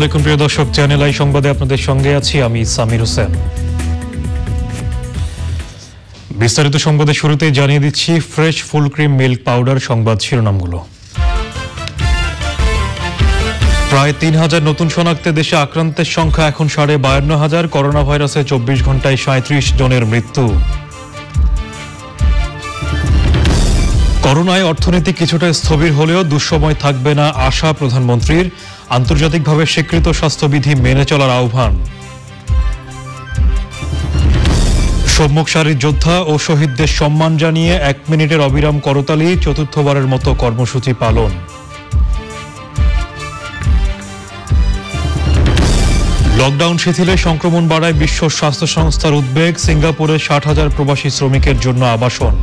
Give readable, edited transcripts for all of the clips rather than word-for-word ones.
আলাইকুম প্রিয় দর্শক, চ্যানেল আই সংবাদে আপনাদের সঙ্গে আছি আমি সামির হোসেন। বিস্তারিত সংবাদের শুরুতেই জানিয়ে দিচ্ছি fresh full cream milk powder সংবাদ শিরোনামগুলো। প্রায় ৩,০০০ নতুন শনাক্তে দেশে আক্রান্তের সংখ্যা এখন ৫২,৫০০। করোনা ভাইরাসে ২৪ ঘন্টায় ৩৭ জনের মৃত্যু। করোনায় অর্থনীতি কিছুটা স্থবির হলেও দুঃসময় থাকবে না আশা প্রধানমন্ত্রীর। আন্তর্জাতিকভাবে স্বীকৃত স্বাস্থ্যবিধি মেনে চলার আহ্বান। সম্মুখ সারির যোদ্ধা ও শহীদদের সম্মান জানিয়ে ১ মিনিটের অবিরাম করতালি, চতুর্থবারের মতো কর্মসূচি পালন। লকডাউন শিথিলে সংক্রমণ বাড়ায় বিশ্ব স্বাস্থ্য সংস্থার উদ্বেগ। সিঙ্গাপুরে ৬০,০০০ প্রবাসী শ্রমিকের জন্য আবাসন।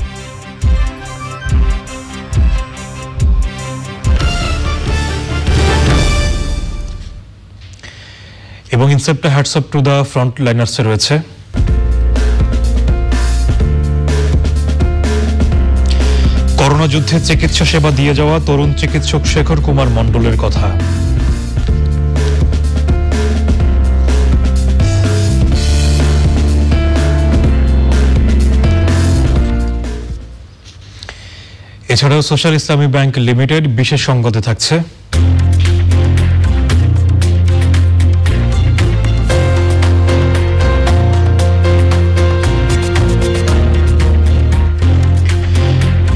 এবং ইনসেপ্টে hats off to the front লাইনার্সে রয়েছে করোনা যুদ্ধে চিকিৎসা সেবা দিয়ে যাওয়া তরুণ চিকিৎসক শেখর কুমার মণ্ডলের কথা। এছাড়াও সোশ্যাল ইসলামী ব্যাংক লিমিটেড বিশেষ সংবাদে থাকছে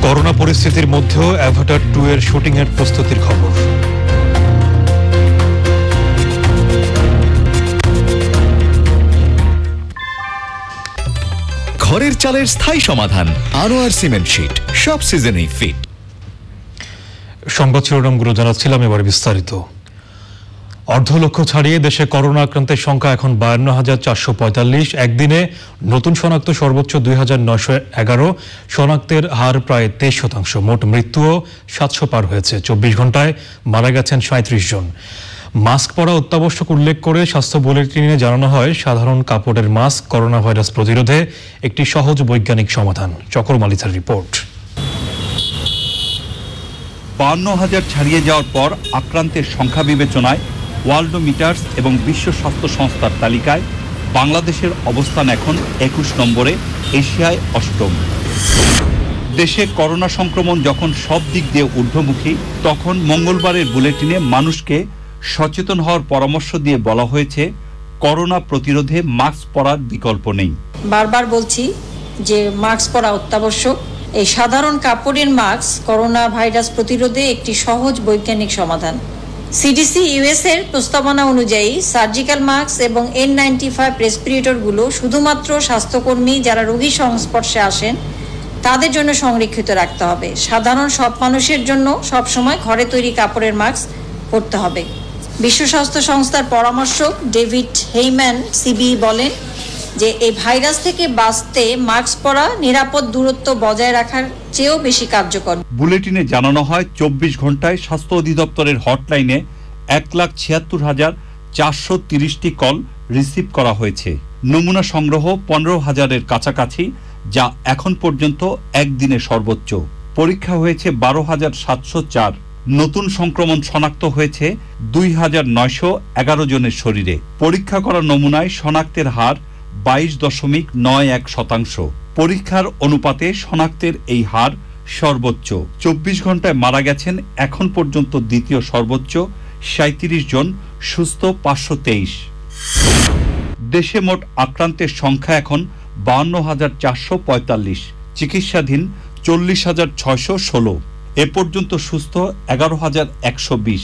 করোনা পরিস্থিতির মধ্যেও অ্যাভাটার 2 এর শুটিং এর প্রস্তুতির খবর। ঘরের চালের স্থায়ী সমাধান আনোয়ার সিমেন্ট শীট, সব সিজনেই ফিট। সংবাদ শিরোনামগুলো জানাচ্ছিলাম, এবার বিস্তারিত। ১.৫ লক্ষ ছাড়িয়ে দেশে করোনা আক্রান্তের সংখ্যা এখন ৫২,৪৪৫। একদিনে নতুন শনাক্ত সর্বোচ্চ ২,৯১১। শনাক্তের হার প্রায় ২৩%। মোট মৃত্যুও ৭০০ পার হয়েছে। ২৪ ঘন্টায় মারা গেছেন ৩৭ জন। মাস্ক পরা অত্যাবশ্যক উল্লেখ করে স্বাস্থ্য বুলেটিনে জানানো হয়, সাধারণ কাপড়ের মাস্ক করোনা ভাইরাস প্রতিরোধে একটি সহজ বৈজ্ঞানিক সমাধান। চকর মালিথার রিপোর্ট। ৫২,০০০ ছাড়িয়ে যাওয়ার পর আক্রান্তের সংখ্যা বিবেচনায় ওয়ার্ল্ডোমিটার্স এবং বিশ্ব স্বাস্থ্য সংস্থার তালিকায় বাংলাদেশের অবস্থান এখন ২১ নম্বরে, এশিয়ায় ৮ম। দেশে করোনা সংক্রমণ যখন সব দিক দিয়ে ঊর্ধ্বমুখী, তখন মঙ্গলবারের বুলেটিনে মানুষকে সচেতন হওয়ার পরামর্শ দিয়ে বলা হয়েছে, করোনা প্রতিরোধে মাস্ক পরার বিকল্প নেই। বারবার বলছি যে মাস্ক পরা অত্যাবশ্যক। এই সাধারণ কাপড়ের মাস্ক করোনা ভাইরাস প্রতিরোধে একটি সহজ বৈজ্ঞানিক সমাধান। সিডিসি ইউএস এর প্রস্তাবনা অনুযায়ী সার্জিক্যাল মাস্ক এবং N95 রেসপিরেটরগুলো শুধুমাত্র স্বাস্থ্যকর্মী যারা রোগীর সংস্পর্শে আসেন তাদের জন্য সংরক্ষিত রাখতে হবে। সাধারণ সব মানুষের জন্য সবসময় ঘরে তৈরি কাপড়ের মাস্ক পরতে হবে। বিশ্ব স্বাস্থ্য সংস্থার পরামর্শক ডেভিড হেইম্যান সিবি বলেন যে এই ভাইরাস থেকে বাঁচতে মাস্ক পরা নিরাপদ দূরত্ব বজায় রাখার চেয়েও বেশি কার্যকর। বুলেটিনে জানানো হয়, ২৪ ঘন্টায় স্বাস্থ্য অধিদপ্তরের হটলাইনে ১,৭৬,৪৩০টি কল রিসিভ করা হয়েছে। নমুনা সংগ্রহ ১৫,০০০-এর কাছাকাছি, যা এখন পর্যন্ত একদিনে সর্বোচ্চ। পরীক্ষা হয়েছে ১২,৭০৪। নতুন সংক্রমণ শনাক্ত হয়েছে ২,৯১১ জনের শরীরে। পরীক্ষা করা নমুনায় শনাক্তের হার ২২.৯১%। পরীক্ষার অনুপাতে শনাক্তের এই হার সর্বোচ্চ। ২৪ ঘন্টায় মারা গেছেন এখন পর্যন্ত দ্বিতীয় সর্বোচ্চ ৩৭ জন, সুস্থ ৫২৩। দেশে মোট আক্রান্তের সংখ্যা এখন ৫২,৪৪৫। চিকিৎসাধীন ৪০,৬১৬। এ পর্যন্ত সুস্থ ১১,১২০।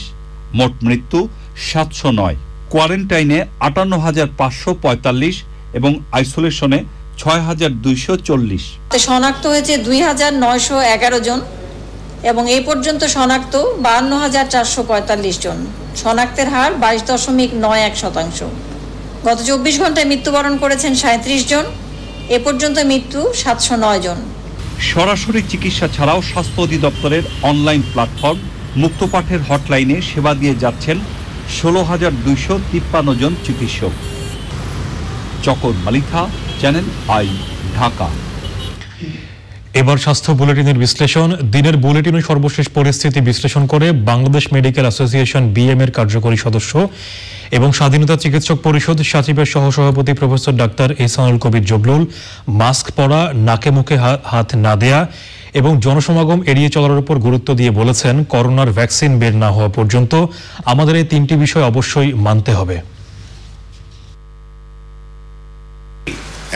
মোট মৃত্যু ৭০৯। কোয়ারেন্টাইনে ৫৮,৫৪৫ এবং আইসোলেশনে ৬,২৪০। শনাক্ত হয়েছে ২,৯১১ জন এবং এই পর্যন্ত শনাক্ত ৫২,৪৪৫ জন। শনাক্তের হার ২২.৯১%। গত ২৪ ঘন্টায় মৃত্যুবরণ করেছেন ৩৭ জন। এ পর্যন্ত মৃত্যু ৭০৯ জন। সরাসরি চিকিৎসা ছাড়াও স্বাস্থ্য অধিদপ্তরের অনলাইন প্ল্যাটফর্ম মুক্তপাঠের হটলাইনে সেবা দিয়ে যাচ্ছেন ১৬,২৫৩ জন চিকিৎসক। চকর মালিথা, চ্যানেল আই, ঢাকা। এবার স্বাস্থ্য বুলেটিনের বিশ্লেষণ। দিনের বুলেটিনের সর্বশেষ পরিস্থিতি বিশ্লেষণ করে বাংলাদেশ মেডিকেল অ্যাসোসিয়েশন বিএম এর কার্যকরী সদস্য এবং স্বাধীনতা চিকিৎসক পরিষদ সাচিবের সহসভাপতি প্রফেসর ডাক্তার এহসানুল কবির জবলুল মাস্ক পরা, নাকে মুখে হাত না দেয়া এবং জনসমাগম এড়িয়ে চলার উপর গুরুত্ব দিয়ে বলেছেন, করোনার ভ্যাকসিন বের না হওয়া পর্যন্ত আমাদের এই তিনটি বিষয় অবশ্যই মানতে হবে।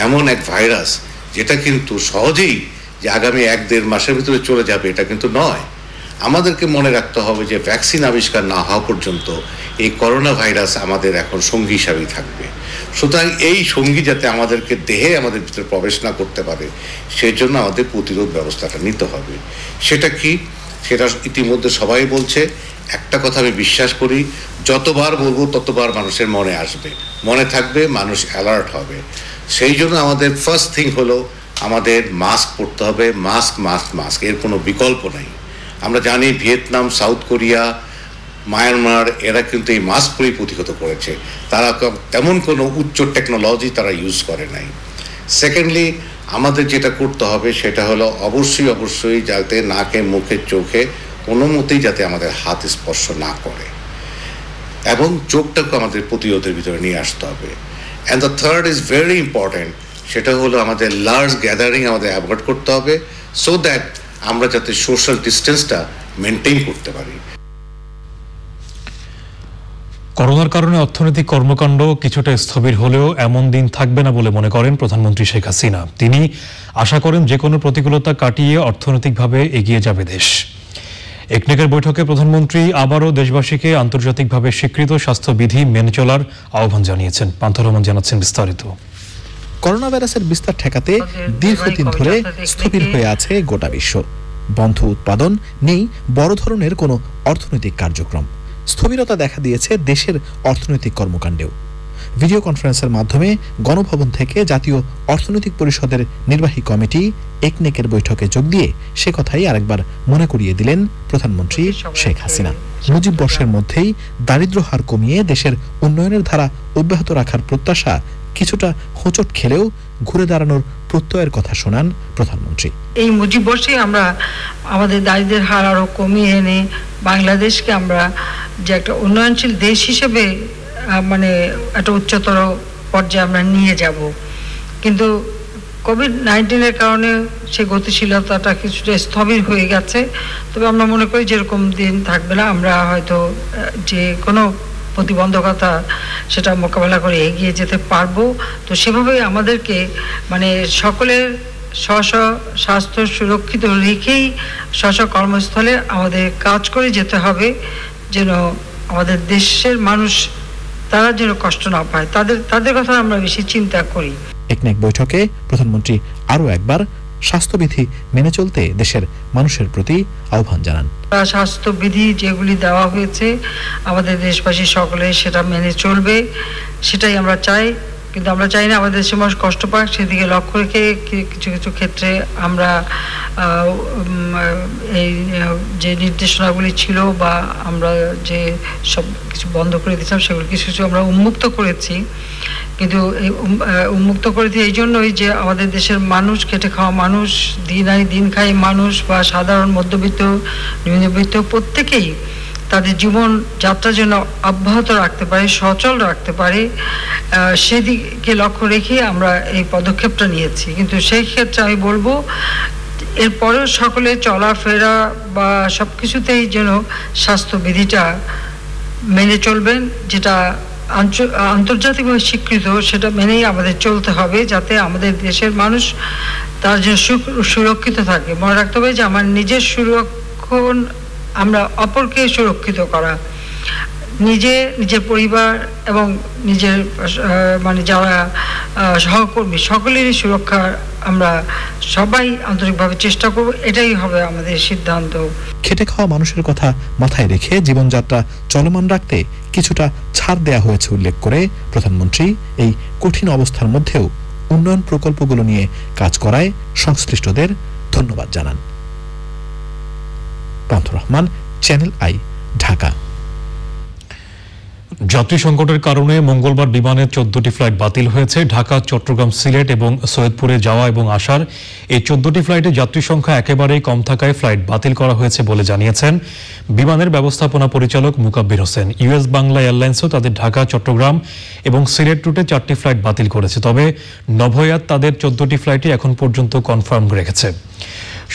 এমন এক ভাইরাস যেটা কিন্তু সহজেই যে আগামী 1-1.5 মাসের ভিতরে চলে যাবে এটা কিন্তু নয়। আমাদেরকে মনে রাখতে হবে যে ভ্যাকসিন আবিষ্কার না হওয়া পর্যন্ত এই করোনা ভাইরাস আমাদের এখন সঙ্গী হিসাবেই থাকবে। সুতরাং এই সঙ্গী যাতে আমাদেরকে দেহে আমাদের ভিতরে প্রবেশ না করতে পারে সেই জন্য আমাদের প্রতিরোধ ব্যবস্থাটা নিতে হবে। সেটা কি? সেটা ইতিমধ্যে সবাই বলছে। একটা কথা আমি বিশ্বাস করি, যতবার বলবো ততবার মানুষের মনে আসবে, মনে থাকবে, মানুষ অ্যালার্ট হবে। সেই জন্য আমাদের ফার্স্ট থিং হলো আমাদের মাস্ক পরতে হবে। মাস্ক মাস্ক মাস্ক, এর কোনো বিকল্প নাই। আমরা জানি ভিয়েতনাম, সাউথ কোরিয়া, মায়ানমার এরা কিন্তু এই মাস্ক পরেই প্রতিহত করেছে। তারা তেমন কোনো উচ্চ টেকনোলজি তারা ইউজ করে নাই। সেকেন্ডলি আমাদের যেটা করতে হবে সেটা হলো অবশ্যই যাতে নাকে মুখে চোখে কোনো মতেই যাতে আমাদের হাত স্পর্শ না করে এবং চোখটাকে আমাদের প্রতিরোধের ভিতরে নিয়ে আসতে হবে। And the third is very important, সেটা হলো আমাদের লার্জ গ্যাদারিং আমাদের অ্যাভয়েড করতে হবে সো দ্যাট আমরা যাতে সোশ্যাল ডিস্টেন্সটা মেনটেন করতে পারি। করোনার কারণে অর্থনৈতিক কর্মকাণ্ড কিছুটা স্থবির হলেও এমন দিন থাকবে না বলে মনে করেন প্রধানমন্ত্রী শেখ হাসিনা। তিনি আশা করেন যে কোনো প্রতিকূলতা কাটিয়ে অর্থনৈতিকভাবে এগিয়ে যাবে দেশ। একনেকের বৈঠকে প্রধানমন্ত্রী আবারও দেশবাসীকে আন্তর্জাতিকভাবে স্বীকৃত স্বাস্থ্যবিধি মেনে চলার আহ্বান জানিয়েছেন। পান্থর রহমান জানাচ্ছেন বিস্তারিত। করোনা ভাইরাসের বিস্তার ঠেকাতে দীর্ঘদিন ধরে স্থবির হয়ে আছে গোটা বিশ্ব। বন্ধ উৎপাদন, নেই বড় ধরনের কোনো অর্থনৈতিক কার্যক্রম। স্থবিরতা দেখা দিয়েছে দেশের অর্থনৈতিক কর্মকাণ্ডেও। ভিডিও কনফারেন্সের মাধ্যমে গণভবন থেকে জাতীয় অর্থনৈতিক পরিষদের নির্বাহী কমিটি একনেকের বৈঠকে যোগ দিয়ে সে কথাই আরেকবার মনে করিয়ে দিলেন প্রধানমন্ত্রী শেখ হাসিনা। মুজিব বর্ষের মধ্যেই দারিদ্র্য হার কমিয়ে দেশের উন্নয়নের ধারা অব্যাহত রাখার প্রত্যাশা কিছুটা হোঁচট খেলেও ঘুরে দাঁড়ানোর প্রত্যয়ের কথা শোনান প্রধানমন্ত্রী। এই মুজিব বর্ষে আমরা আমাদের দারিদ্র্যের হার আরো কমিয়ে এনে বাংলাদেশকে আমরা যে একটা উন্নয়নশীল দেশ হিসেবে মানে একটা উচ্চতর পর্যায়ে আমরা নিয়ে যাব। কিন্তু কোভিড-19 কারণে সেই গতিশীলতাটা কিছুটা স্থবির হয়ে গেছে। তবে আমরা মনে করি যেরকম দিন থাকবে না, আমরা হয়তো যে কোনো প্রতিবন্ধকতা সেটা মোকাবেলা করে এগিয়ে যেতে পারবো। তো সেভাবেই আমাদেরকে মানে সকলের স্বাস্থ্য সুরক্ষিত রেখেই কর্মস্থলে আমাদের কাজ করে যেতে হবে, যেন আমাদের দেশের মানুষ তারা যেন কষ্ট না পায়, তাদের কথা আমরা বেশি চিন্তা করি। একনেক বৈঠকে প্রধানমন্ত্রী আরো একবার স্বাস্থ্যবিধি মেনে চলতে দেশের মানুষের প্রতি আহ্বান জানান। স্বাস্থ্যবিধি যেগুলি দেওয়া হয়েছে আমাদের দেশবাসী সকলে সেটা মেনে চলবে, সেটাই আমরা চাই। কিন্তু আমরা চাই না আমাদের দেশের মানুষ কষ্ট পাক। সেদিকে লক্ষ্য রেখে কিছু কিছু ক্ষেত্রে আমরা এই যে নির্দেশনাগুলি ছিল বা আমরা যে সব কিছু বন্ধ করে দিয়েছিলাম সেগুলো কিছু কিছু আমরা উন্মুক্ত করেছি। কিন্তু এই উন্মুক্ত করেছি এই জন্যই যে আমাদের দেশের মানুষ, খেটে খাওয়া মানুষ, দিন আনি দিন খাই মানুষ বা সাধারণ মধ্যবিত্ত নিম্নবিত্ত প্রত্যেকেই তাদের জীবন যাত্রা যেন অব্যাহত রাখতে পারে, সচল রাখতে পারে, সেদিকে লক্ষ্য রেখে আমরা এই পদক্ষেপটা নিয়েছি। কিন্তু সেই ক্ষেত্রে আমি বলবো এরপরেও সকলে চলাফেরা বা সব কিছুতেই যেন স্বাস্থ্যবিধিটা মেনে চলবেন, যেটা আন্তর্জাতিকভাবে স্বীকৃত সেটা মেনেই আমাদের চলতে হবে, যাতে আমাদের দেশের মানুষ তার জন্য সুরক্ষিত থাকে। মনে রাখতে হবে যে আমার নিজের সুরক্ষণ, আমরা অপরকে সুরক্ষিত করা, নিজের পরিবার এবং নিজের মানে যারা সহকর্মী সকলেরই সুরক্ষার আমরা সবাই আন্তরিকভাবে চেষ্টা করব, এটাই হবে আমাদের সিদ্ধান্ত। খেটে খাওয়া মানুষের কথা মাথায় রেখে জীবনযাত্রা চলমান রাখতে কিছুটা ছাড় দেয়া হয়েছে উল্লেখ করে প্রধানমন্ত্রী এই কঠিন অবস্থার মধ্যেও উন্নয়ন প্রকল্পগুলো নিয়ে কাজ করায় সংশ্লিষ্টদের ধন্যবাদ জানান। পান্থর রহমান, চ্যানেল আই, ঢাকা। যাত্রী সংকটের কারণে মঙ্গলবার বিমানের 14টি ফ্লাইট বাতিল হয়েছে। ঢাকা, চট্টগ্রাম, সিলেট এবং সৈয়দপুরে যাওয়া এবং আসার এই 14টি ফ্লাইটে যাত্রী সংখ্যা একেবারেই কম থাকায় ফ্লাইট বাতিল করা হয়েছে বলে জানিয়েছেন বিমানের ব্যবস্থাপনা পরিচালক মুকাব্বির হোসেন। ইউএস বাংলা এয়ারলাইন্সও তাদের ঢাকা, চট্টগ্রাম এবং সিলেট রুটে 4টি ফ্লাইট বাতিল করেছে। তবে নভোয়াত তাদের 14টি ফ্লাইটই এখন পর্যন্ত কনফার্ম রেখেছে।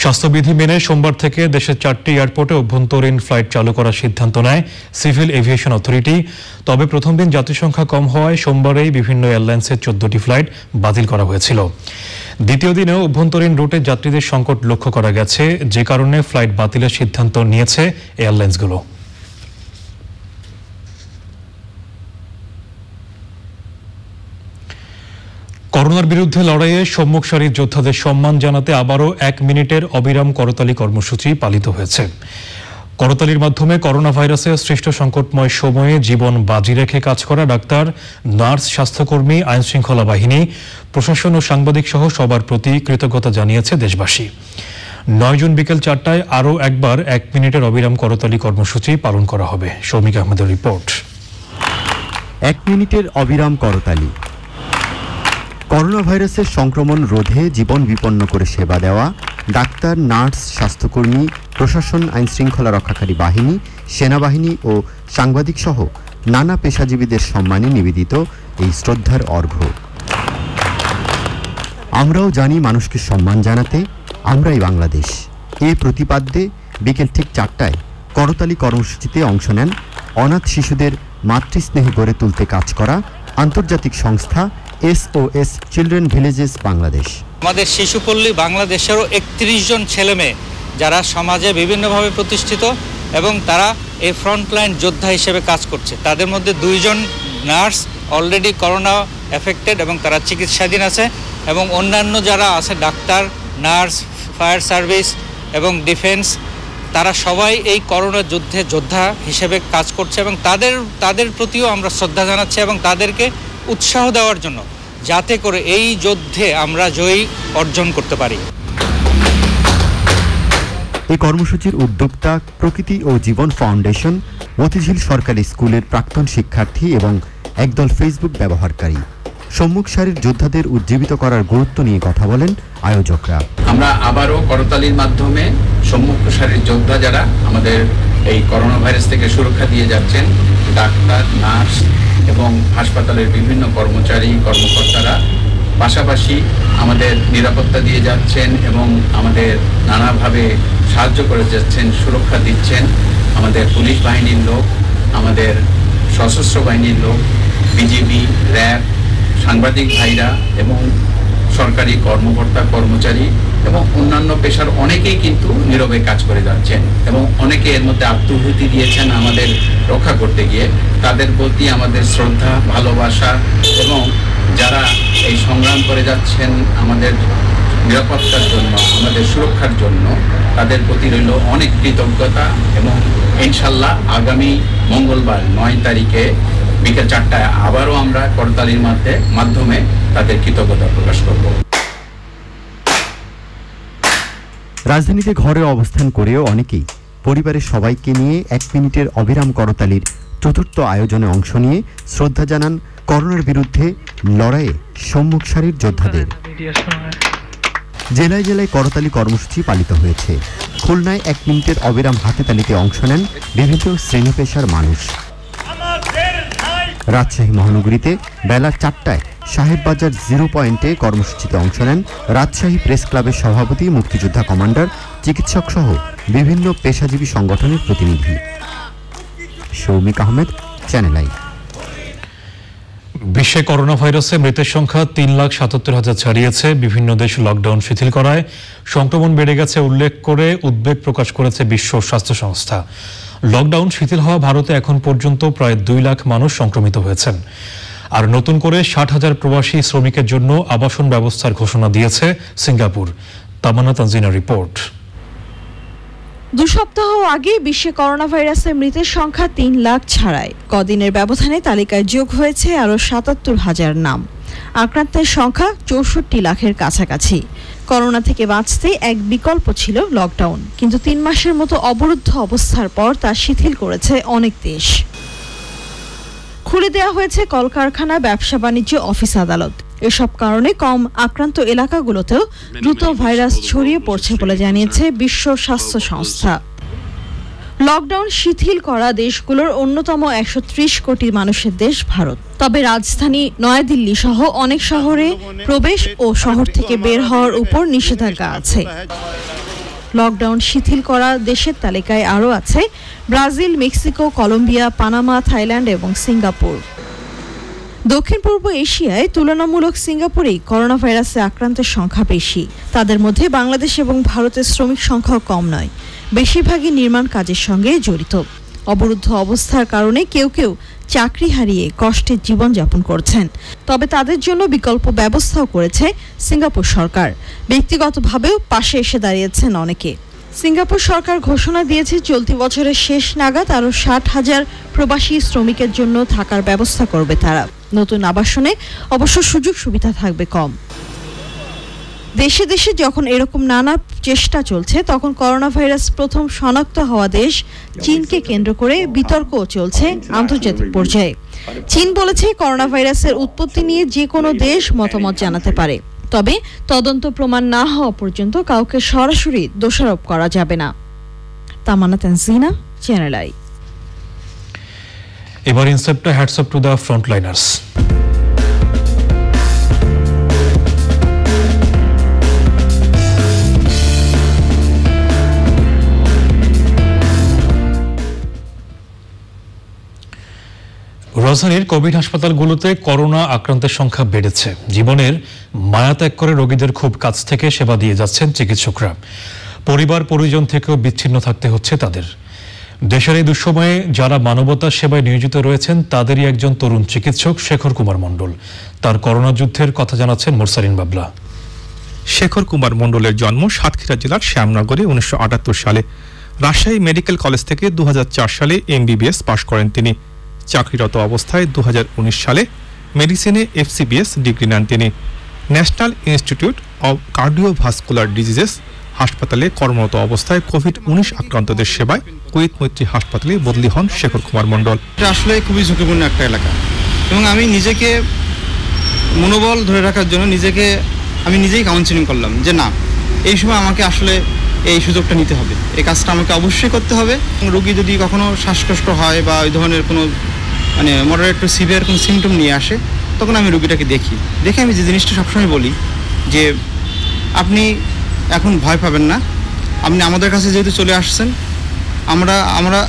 স্বাস্থ্যবিধি মেনে সোমবার থেকে দেশের 4টি এয়ারপোর্টে অভ্যন্তরীণ ফ্লাইট চালু করার সিদ্ধান্ত নেয় সিভিল এভিয়েশন অথরিটি। তবে প্রথম দিন যাত্রী সংখ্যা কম হওয়ায় সোমবারেই বিভিন্ন এয়ারলাইন্সের 14টি ফ্লাইট বাতিল করা হয়েছিল। দ্বিতীয় দিনেও অভ্যন্তরীণ রুটে যাত্রীদের সংকট লক্ষ্য করা গেছে, যে কারণে ফ্লাইট বাতিলের সিদ্ধান্ত নিয়েছে এয়ারলাইন্সগুলো। করোনার বিরুদ্ধে লড়াইয়ে সম্মুখ সারির যোদ্ধাদের সম্মান জানাতে আবারও 1 মিনিটের অবিরাম করতালি কর্মসূচি পালিত হয়েছে। করতালির মাধ্যমে করোনা ভাইরাসের সৃষ্ট সংকটময় সময়ে জীবন বাজি রেখে কাজ করা ডাক্তার, নার্স, স্বাস্থ্যকর্মী, আইনশৃঙ্খলা বাহিনী, প্রশাসন ও সাংবাদিক সহ সবার প্রতি কৃতজ্ঞতা জানিয়েছে দেশবাসী। 9 জুন বিকেল 4টায় আরও একবার 1 মিনিটের অবিরাম করতালি কর্মসূচি পালন করা হবে। শৌমিক আহমেদের রিপোর্ট। 1 মিনিটের অবিরাম করতালি। করোনা ভাইরাসের সংক্রমণ রোধে জীবন বিপন্ন করে সেবা দেওয়া ডাক্তার, নার্স, স্বাস্থ্যকর্মী, প্রশাসন, আইনশৃঙ্খলা রক্ষাকারী বাহিনী, সেনাবাহিনী ও সাংবাদিক সহ নানা পেশাজীবীদের সম্মানে নিবেদিত এই শ্রদ্ধার অর্ঘ্য। আমরাও জানি মানুষকে সম্মান জানাতে আমরাই বাংলাদেশ। এ প্রতিপাদ্যে বিকেল ঠিক 4টায় করতালি কর্মসূচিতে অংশ নেন অনাথ শিশুদের মাতৃস্নেহ গড়ে তুলতে কাজ করা আন্তর্জাতিক সংস্থা SOS চিলড্রেন ভিলেজেস বাংলাদেশ। আমাদের শিশুপল্লী বাংলাদেশেরও 31 জন ছেলেমেয়ে যারা সমাজে বিভিন্নভাবে প্রতিষ্ঠিত এবং তারা এই ফ্রন্টলাইন যোদ্ধা হিসেবে কাজ করছে। তাদের মধ্যে 2 জন নার্স অলরেডি করোনা এফেক্টেড এবং তারা চিকিৎসাধীন আছে, এবং অন্যান্য যারা আছে ডাক্তার, নার্স, ফায়ার সার্ভিস এবং ডিফেন্স, তারা সবাই এই করোনা যুদ্ধে যোদ্ধা হিসেবে কাজ করছে এবং তাদের প্রতিও আমরা শ্রদ্ধা জানাচ্ছি এবং তাদেরকে উৎসাহ দেওয়ার জন্য, যাতে করে এই যুদ্ধে আমরা জয়ী অর্জন করতে পারি। এই কর্মসূচির উদ্যোক্তা প্রকৃতি ও জীবন ফাউন্ডেশন, মতিঝিল সরকারি স্কুলের প্রাক্তন শিক্ষার্থী এবং একদল ফেসবুক ব্যবহারকারী। সম্মুখ সারির যোদ্ধাদের উজ্জীবিত করার গুরুত্ব নিয়ে কথা বলেন আয়োজকরা। আমরা আবারও করতালির মাধ্যমে সম্মুখ সারির যোদ্ধা যারা আমাদের এই করোনা ভাইরাস থেকে সুরক্ষা দিয়ে যাচ্ছেন, ডাক্তার, নার্স এবং হাসপাতালের বিভিন্ন কর্মচারী, কর্মকর্তারা পাশাপাশি আমাদের নিরাপত্তা দিয়ে যাচ্ছেন এবং আমাদের নানাভাবে সাহায্য করে যাচ্ছেন, সুরক্ষা দিচ্ছেন। আমাদের পুলিশ বাহিনীর লোক, আমাদের সশস্ত্র বাহিনীর লোক, বিজিবি, র্যাব, সাংবাদিক ভাইরা এবং সরকারি কর্মকর্তা, কর্মচারী এবং অন্যান্য পেশার অনেকেই কিন্তু নীরবে কাজ করে যাচ্ছেন এবং অনেকে এর মধ্যে আত্মহুতি দিয়েছেন আমাদের রক্ষা করতে গিয়ে। তাদের প্রতি আমাদের শ্রদ্ধা, ভালোবাসা এবং যারা এই সংগ্রাম করে যাচ্ছেন আমাদের নিরাপত্তার জন্য, আমাদের সুরক্ষার জন্য, তাদের প্রতি রইল অনেক কৃতজ্ঞতা এবং ইনশাল্লাহ আগামী মঙ্গলবার 9 তারিখে বিকেল 4টায় আবারও আমরা করতালির মাধ্যমে তাদের কৃতজ্ঞতা প্রকাশ করব। রাজধানীতে ঘরে অবস্থান করেও অনেকেই পরিবারের সবাইকে নিয়ে 1 মিনিটের অবিরাম করতালির 4র্থ আয়োজনে অংশ নিয়ে শ্রদ্ধা জানান করোনার বিরুদ্ধে লড়াইয়ে সম্মুখ সারির যোদ্ধাদের। জেলায় জেলায় করতালি কর্মসূচি পালিত হয়েছে। খুলনায় 1 মিনিটের অবিরাম হাতে তালিতে অংশ নেন বিভিন্ন শ্রেণী পেশার মানুষ। রাজশাহী মহানগরীতে বেলা 4টায় সাহেববাজার 0 পয়েন্টে কর্মসূচিতে অংশ নেন রাজশাহী প্রেস ক্লাবের সভাপতি, মুক্তিযোদ্ধা কমান্ডার, চিকিৎসক সহ বিভিন্ন পেশাজীবী সংগঠনের প্রতিনিধি। Shoumik Ahmed, channel I. বিশ্বে করোনা ভাইরাসে মৃতের সংখ্যা 3,77,000 ছাড়িয়েছে। বিভিন্ন দেশ লকডাউন শিথিল করায় সংক্রমণ বেড়ে গেছে উল্লেখ করে উদ্বেগ প্রকাশ করেছে বিশ্ব স্বাস্থ্য সংস্থা। লকডাউন শিথিল হওয়া ভারতে এখন পর্যন্ত প্রায় 2 লাখ মানুষ সংক্রমিত হয়েছেন। আর নতুন করে 60,000 প্রবাসী শ্রমিকের জন্য আবাসন ব্যবস্থার ঘোষণা দিয়েছে সিঙ্গাপুর। তামান্না তানজিনা রিপোর্ট। 2 সপ্তাহ আগে বিশ্বে করোনা ভাইরাসে মৃতের সংখ্যা 3 লাখ ছাড়ায়। কদিনের ব্যবধানে তালিকায় যোগ হয়েছে আরও 77,000 নাম। আক্রান্তের সংখ্যা 64 লাখের কাছাকাছি। করোনা থেকে বাঁচতে এক বিকল্প ছিল লকডাউন, কিন্তু 3 মাসের মতো অবরুদ্ধ অবস্থার পর তা শিথিল করেছে অনেক দেশ। খুলে দেওয়া হয়েছে কলকারখানা, ব্যবসা বাণিজ্য, অফিস, আদালত। এসব কারণে কম আক্রান্ত এলাকাগুলোতেও দ্রুত ভাইরাস ছড়িয়ে পড়ছে বলে জানিয়েছে বিশ্ব স্বাস্থ্য সংস্থা। লকডাউন শিথিল করা দেশগুলোর অন্যতম 130 কোটি মানুষের দেশ ভারত। তবে রাজধানী নয়াদিল্লি সহ অনেক শহরে প্রবেশ ও শহর থেকে বের হওয়ার উপর নিষেধাজ্ঞা আছে। লকডাউন শিথিল করা দেশের তালিকায় আরও আছে Brazil, Mexico, Colombia, Panama, Thailand এবং সিঙ্গাপুর। দক্ষিণ পূর্ব এশিয়ায় তুলনামূলক সিঙ্গাপুরেই করোনা ভাইরাসে আক্রান্তের সংখ্যা বেশি। তাদের মধ্যে বাংলাদেশ এবং ভারতের শ্রমিক সংখ্যাও কম নয়। বেশিরভাগই নির্মাণ কাজের সঙ্গে জড়িত। অবরুদ্ধ অবস্থার কারণে কেউ কেউ চাকরি হারিয়ে কষ্টের জীবনযাপন করছেন। তবে তাদের জন্য বিকল্প ব্যবস্থাও করেছে সিঙ্গাপুর সরকার। ব্যক্তিগতভাবেও পাশে এসে দাঁড়িয়েছেন অনেকে। সিঙ্গাপুর সরকার ঘোষণা দিয়েছে চলতি বছরের শেষ নাগাদ আরও 60,000 প্রবাসী শ্রমিকের জন্য থাকার ব্যবস্থা করবে তারা। নতুন আবাসনে অবশ্য সুযোগ সুবিধা থাকবে কম। দেশে দেশে যখন এরকম নানা চেষ্টা চলছে, তখন করোনা ভাইরাস প্রথম শনাক্ত হওয়া দেশ চীনকে কেন্দ্র করে বিতর্কও চলছে আন্তর্জাতিক পর্যায়ে। চীন বলেছে করোনা ভাইরাসের উৎপত্তি নিয়ে যে কোনো দেশ মতামত জানাতে পারে, তবে তদন্ত প্রমাণ না হওয়া পর্যন্ত কাউকে সরাসরি দোষারোপ করা যাবে না। তামান্না তানজিনা, চ্যানেল আই। এবার ইনসেপ্টে হ্যাটস অফ টু দ্য ফ্রন্টলাইনার্স। রাজধানীর কোভিড হাসপাতালগুলোতে করোনা আক্রান্তের সংখ্যা বেড়েছে। জীবনের মায়া ত্যাগ করে রোগীদের খুব কাছ থেকে সেবা দিয়ে যাচ্ছেন চিকিৎসকরা। পরিবার পরিজন থেকেও বিচ্ছিন্ন থাকতে হচ্ছে তাদের। দেশের এই দুঃসময়ে যারা মানবতার সেবায় নিয়োজিত রয়েছেন তাদেরই একজন তরুণ চিকিৎসক শেখর কুমার মণ্ডল। তার করোনা যুদ্ধের কথা জানাচ্ছেন মোরসালিন বাবলা। শেখর কুমার মণ্ডলের জন্ম সাতক্ষীরা জেলার শ্যামনগরে 1978 সালে। রাজশাহী মেডিকেল কলেজ থেকে 2004 সালে MBBS পাশ করেন তিনি। চাকরিরত অবস্থায় 2019 সালে মেডিসিনে FCBS ডিগ্রি নেন তিনি। National institute of cardiovascular diseases হাসপাতালে কর্মরত অবস্থায় কোভিড-19 আক্রান্তদের সেবায় কুয়েত মৈত্রী হাসপাতালে বদলি হন শেখর কুমার মণ্ডল। এটা আসলে খুবই ঝুঁকিপূর্ণ একটা এলাকা এবং আমি নিজেকে মনোবল ধরে রাখার জন্য আমি নিজেই কাউন্সিলিং করলাম যে না, এই সময় আমাকে আসলে এই সুযোগটা নিতে হবে, এই কাজটা আমাকে অবশ্যই করতে হবে। রোগী যদি কখনো শ্বাসকষ্ট হয় বা ওই ধরনের কোনো মডারেট টু সিভিয়ার কোনো সিমটম নিয়ে আসে, তখন আমি রোগীটাকে দেখে আমি যে জিনিসটা সবসময় বলি যে আপনি এখন ভয় পাবেন না, আপনি আমাদের কাছে যেহেতু চলে আসছেন, আমরা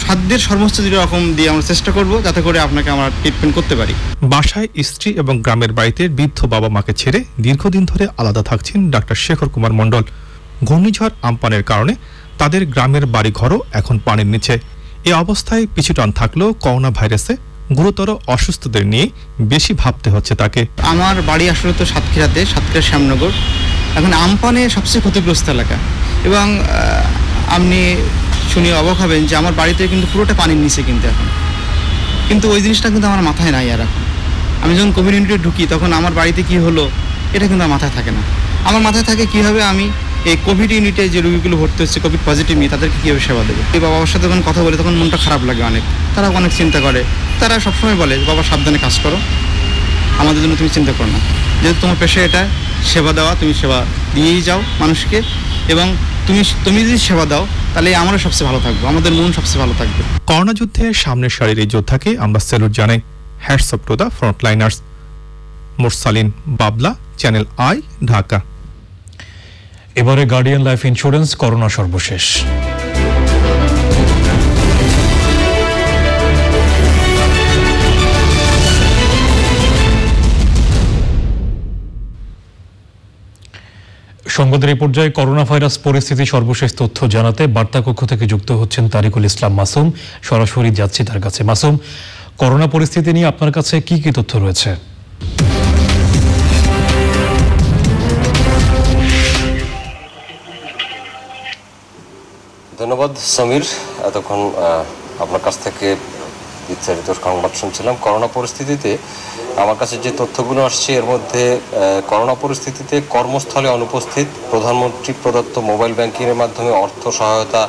সাধ্যের সর্বোচ্চ রকম দিয়ে আমরা চেষ্টা করব যাতে করে আপনাকে আমরা ট্রিটমেন্ট করতে পারি। বাসায় স্ত্রী এবং গ্রামের বাড়িতে বৃদ্ধ বাবা মাকে ছেড়ে দীর্ঘদিন ধরে আলাদা থাকছেন ডাক্তার শেখর কুমার মণ্ডল। ঘূর্ণিঝড় আমপানের কারণে তাদের গ্রামের বাড়িঘরও এখন পানির নিচে। এই অবস্থায় পিছুটান থাকলেও করোনা ভাইরাসে গুরুতর অসুস্থদের নিয়ে বেশি ভাবতে হচ্ছে তাকে। আমার বাড়ি আসলে তো সাতক্ষীরা শ্যামনগর। এখন আমপানে সবচেয়ে ক্ষতিগ্রস্ত এলাকা এবং আপনি শুনে অবাক হবেন যে আমার বাড়িতে কিন্তু পুরোটা পানির নিচে কিন্তু ওই জিনিসটা কিন্তু আমার মাথায় নাই। আর এখন আমি যখন কোভিড ইউনিটে ঢুকি তখন আমার বাড়িতে কি হলো এটা কিন্তু আমার মাথায় থাকে না। আমার মাথায় থাকে কীভাবে আমি এই কোভিড ইউনিটে যে রোগীগুলো ভর্তি হচ্ছে কোভিড পজিটিভ নিয়ে তাদেরকে কীভাবে সেবা দেবো। এই বাবার সাথে যখন কথা বলে তখন মনটা খারাপ লাগে অনেক। তারা অনেক চিন্তা করে, তারা সবসময় বলে বাবা সাবধানে কাজ করো, আমাদের জন্য তুমি চিন্তা করো না, যেহেতু তোমার পেশা এটা সেবা দেওয়া, তুমি সেবা দিয়েই যাও মানুষকে এবং তুমি যদি সেবা দাও তাহলে আমরা সবচেয়ে ভালো থাকবো, আমাদের মন সবচেয়ে ভালো থাকবে। করোনা যুদ্ধে সামনের সারির এই যোদ্ধাকে আমরা স্যালুট জানাই। Hats off to the frontliners. Morsalin Babla, channel I, Dhaka. এবারে গার্ডিয়ান লাইফ ইন্স্যুরেন্স করোনা সর্বশেষ। সংবাদের এই পর্যায়ে করোনা ভাইরাস পরিস্থিতি সর্বশেষ তথ্য জানাতে বার্তা কক্ষ থেকে যুক্ত হচ্ছেন তারিকুল ইসলাম মাসুম। সরাসরি যাচ্ছি তার কাছে। মাসুম, করোনা পরিস্থিতি নিয়ে আপনার কাছে কি কি তথ্য রয়েছে? ধন্যবাদ সমীর। এতক্ষণ আপনার কাছ থেকে বিস্তারিত সংবাদ শুনছিলাম। করোনা পরিস্থিতিতে আমার কাছে যে তথ্যগুলো আসছে এর মধ্যে করোনা পরিস্থিতিতে কর্মস্থলে অনুপস্থিত, প্রধানমন্ত্রী প্রদত্ত মোবাইল ব্যাংকিংয়ের মাধ্যমে অর্থ সহায়তা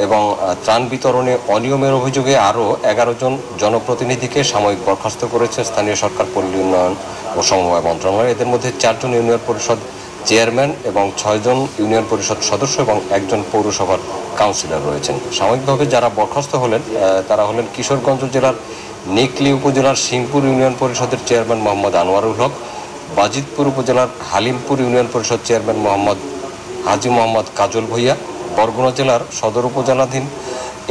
এবং ত্রাণ বিতরণে অনিয়মের অভিযোগে আরও 11 জন জনপ্রতিনিধিকে সাময়িক বরখাস্ত করেছে স্থানীয় সরকার, পল্লী উন্নয়ন ও সমবায় মন্ত্রণালয়। এদের মধ্যে 4 জন ইউনিয়ন পরিষদ চেয়ারম্যান এবং 6 জন ইউনিয়ন পরিষদ সদস্য এবং 1 জন পৌরসভার কাউন্সিলর রয়েছেন। সাময়িকভাবে যারা বরখাস্ত হলেন তারা হলেন কিশোরগঞ্জ জেলার নিকলি উপজেলার সিংপুর ইউনিয়ন পরিষদের চেয়ারম্যান মোহাম্মদ আনোয়ারুল হক, বাজিতপুর উপজেলার হালিমপুর ইউনিয়ন পরিষদ চেয়ারম্যান হাজি মোহাম্মদ কাজল ভূঁইয়া, বরগুনা জেলার সদর উপজেলাধীন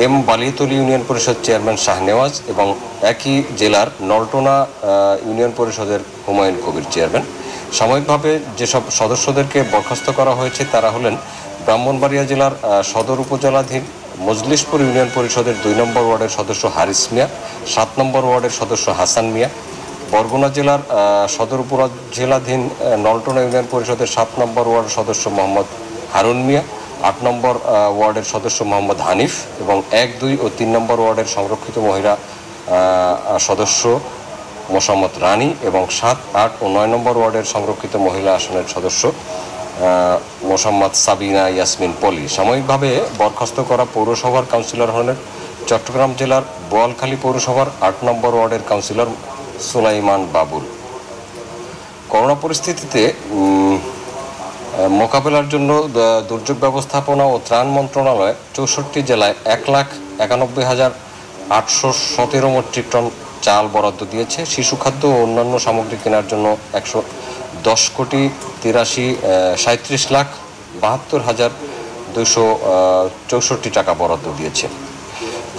এম বালিতলী ইউনিয়ন পরিষদ চেয়ারম্যান শাহনেওয়াজ এবং একই জেলার নলটোনা ইউনিয়ন পরিষদের হুমায়ুন কবির চেয়ারম্যান। সাময়িকভাবে যেসব সদস্যদেরকে বরখাস্ত করা হয়েছে তারা হলেন ব্রাহ্মণবাড়িয়া জেলার সদর উপজেলাধীন মজলিশপুর ইউনিয়ন পরিষদের 2 নম্বর ওয়ার্ডের সদস্য হারিস মিয়া, 7 নম্বর ওয়ার্ডের সদস্য হাসান মিয়া, বরগুনা জেলার সদর উপজেলাধীন নলটোনা ইউনিয়ন পরিষদের 7 নম্বর ওয়ার্ডের সদস্য মোহাম্মদ হারুন মিয়া, 8 নম্বর ওয়ার্ডের সদস্য মোহাম্মদ হানিফ এবং 1, 2 ও 3 নম্বর ওয়ার্ডের সংরক্ষিত মহিলা সদস্য মোসাম্মদ রানী এবং 7, 8 ও 9 নম্বর ওয়ার্ডের সংরক্ষিত মহিলা আসনের সদস্য মোসাম্মদ সাবিনা ইয়াসমিন পলি। সাময়িকভাবে বরখাস্ত করা পৌরসভার কাউন্সিলর হলেন চট্টগ্রাম জেলার বোয়ালখালী পৌরসভার 8 নম্বর ওয়ার্ডের কাউন্সিলর সুলাইমান বাবুল। করোনা পরিস্থিতিতে মোকাবেলার জন্য দুর্যোগ ব্যবস্থাপনা ও ত্রাণ মন্ত্রণালয় 64 জেলায় 1,91,817 মেট্রিক টন চাল বরাদ্দ দিয়েছে। শিশু খাদ্য ও অন্যান্য সামগ্রী কেনার জন্য 110,73,72,264 টাকা বরাদ্দ দিয়েছে।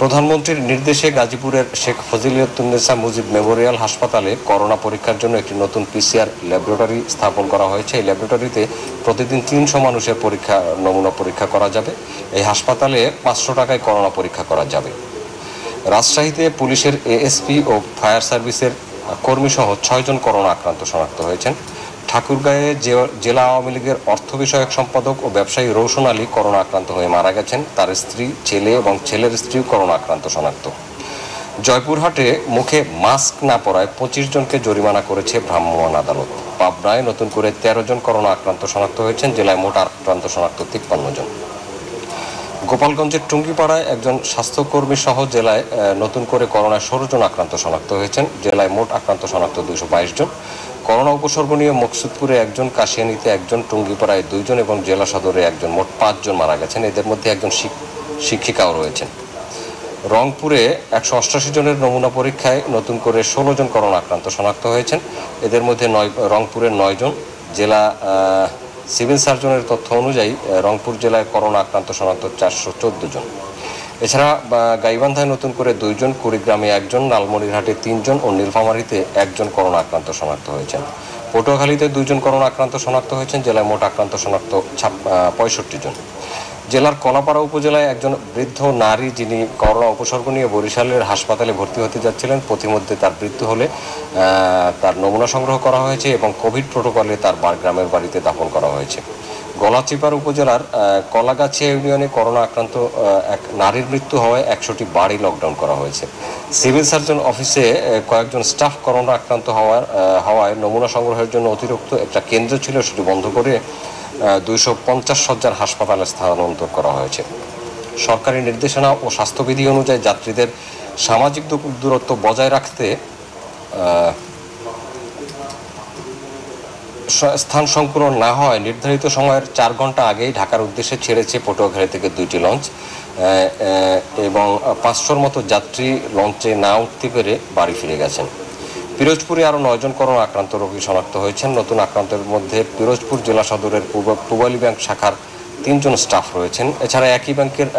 প্রধানমন্ত্রীর নির্দেশে গাজীপুরের শেখ ফজিলাতুন্নেসা মুজিব মেমোরিয়াল হাসপাতালে করোনা পরীক্ষার জন্য একটি নতুন PCR ল্যাবরেটরি স্থাপন করা হয়েছে। এই ল্যাবরেটরিতে প্রতিদিন 300 মানুষের নমুনা পরীক্ষা করা যাবে। এই হাসপাতালে 500 টাকায় করোনা পরীক্ষা করা যাবে। রাজশাহীতে পুলিশের ASP ও ফায়ার সার্ভিসের কর্মীসহ 6 জন করোনা আক্রান্ত শনাক্ত হয়েছেন। ঠাকুরগাঁয়ে জেলা আওয়ামী লীগের অর্থ বিষয়ক সম্পাদক ও ব্যবসায়ী রৌশন আলী করোনা আক্রান্ত হয়ে মারা গেছেন। তার স্ত্রী, ছেলে এবং ছেলের স্ত্রীও করোনা আক্রান্ত শনাক্ত। জয়পুরহাটে মুখে মাস্ক না পরায় 25 জনকে জরিমানা করেছে ভ্রাম্যমাণ আদালত। পাবনায় নতুন করে 13 জন করোনা আক্রান্ত শনাক্ত হয়েছেন। জেলায় মোট আক্রান্ত শনাক্ত 53 জন। গোপালগঞ্জের টুঙ্গিপাড়ায় একজন স্বাস্থ্যকর্মী সহ জেলায় নতুন করে করোনায় 16 জন আক্রান্ত শনাক্ত হয়েছেন। জেলায় মোট আক্রান্ত শনাক্ত 222 জন। করোনা উপসর্গ নিয়ে মকসুদপুরে 1 জন, কাশিয়ানীতে 1 জন, টুঙ্গিপাড়ায় 2 জন এবং জেলা সদরে 1 জন, মোট 5 জন মারা গেছেন। এদের মধ্যে 1 জন শিক্ষিকাও রয়েছেন। রংপুরে 188 জনের নমুনা পরীক্ষায় নতুন করে 16 জন করোনা আক্রান্ত শনাক্ত হয়েছেন। এদের মধ্যে রংপুরের 9 জন। জেলা সিভিল সার্জনের তথ্য অনুযায়ী রংপুর জেলায় করোনা আক্রান্ত শনাক্ত 414 জন। এছাড়া গাইবান্ধায় নতুন করে 2 জন, কুড়িগ্রামে 1 জন, লালমনিরহাটে 3 জন ও নীলফামারীতে 1 জন করোনা আক্রান্ত শনাক্ত হয়েছেন। পটুয়াখালীতে 2 জন করোনা আক্রান্ত শনাক্ত হয়েছেন। জেলায় মোট আক্রান্ত শনাক্ত 65 জন। জেলার কলাপাড়া উপজেলায় একজন বৃদ্ধ নারী, যিনি করোনা উপসর্গ নিয়ে বরিশালের হাসপাতালে ভর্তি হতে যাচ্ছিলেন, পথিমধ্যে তার মৃত্যু হলে তার নমুনা সংগ্রহ করা হয়েছে এবং কোভিড প্রোটোকলে তার গ্রামের বাড়িতে দাফন করা হয়েছে। গলাচিপাড়া উপজেলার কলাগাছিয়া ইউনিয়নে করোনা আক্রান্ত এক নারীর মৃত্যু হওয়ায় 100টি বাড়ি লকডাউন করা হয়েছে। সিভিল সার্জন অফিসে কয়েকজন স্টাফ করোনা আক্রান্ত হওয়ায় নমুনা সংগ্রহের জন্য অতিরিক্ত একটা কেন্দ্র ছিল, সেটি বন্ধ করে 250 শয্যার হাসপাতালে স্থানান্তর করা হয়েছে। সরকারি নির্দেশনা ও স্বাস্থ্যবিধি অনুযায়ী যাত্রীদের সামাজিক দূরত্ব বজায় রাখতে স্থান সংকুলন না হয় নির্ধারিত সময়ের 4 ঘন্টা আগেই ঢাকার উদ্দেশ্যে ছেড়েছে পটুয়াখালী থেকে 2টি লঞ্চ এবং 500-র মতো যাত্রী লঞ্চে না উঠতে পেরে বাড়ি ফিরে গেছেন। পিরোজপুরে আরও 9 জন করোনা আক্রান্ত রোগী শনাক্ত হয়েছেন। নতুন আক্রান্তের মধ্যে পিরোজপুর জেলা সদরের পূবালী ব্যাংক শাখার 3 জন স্টাফ রয়েছেন। এছাড়া একই ব্যাংকের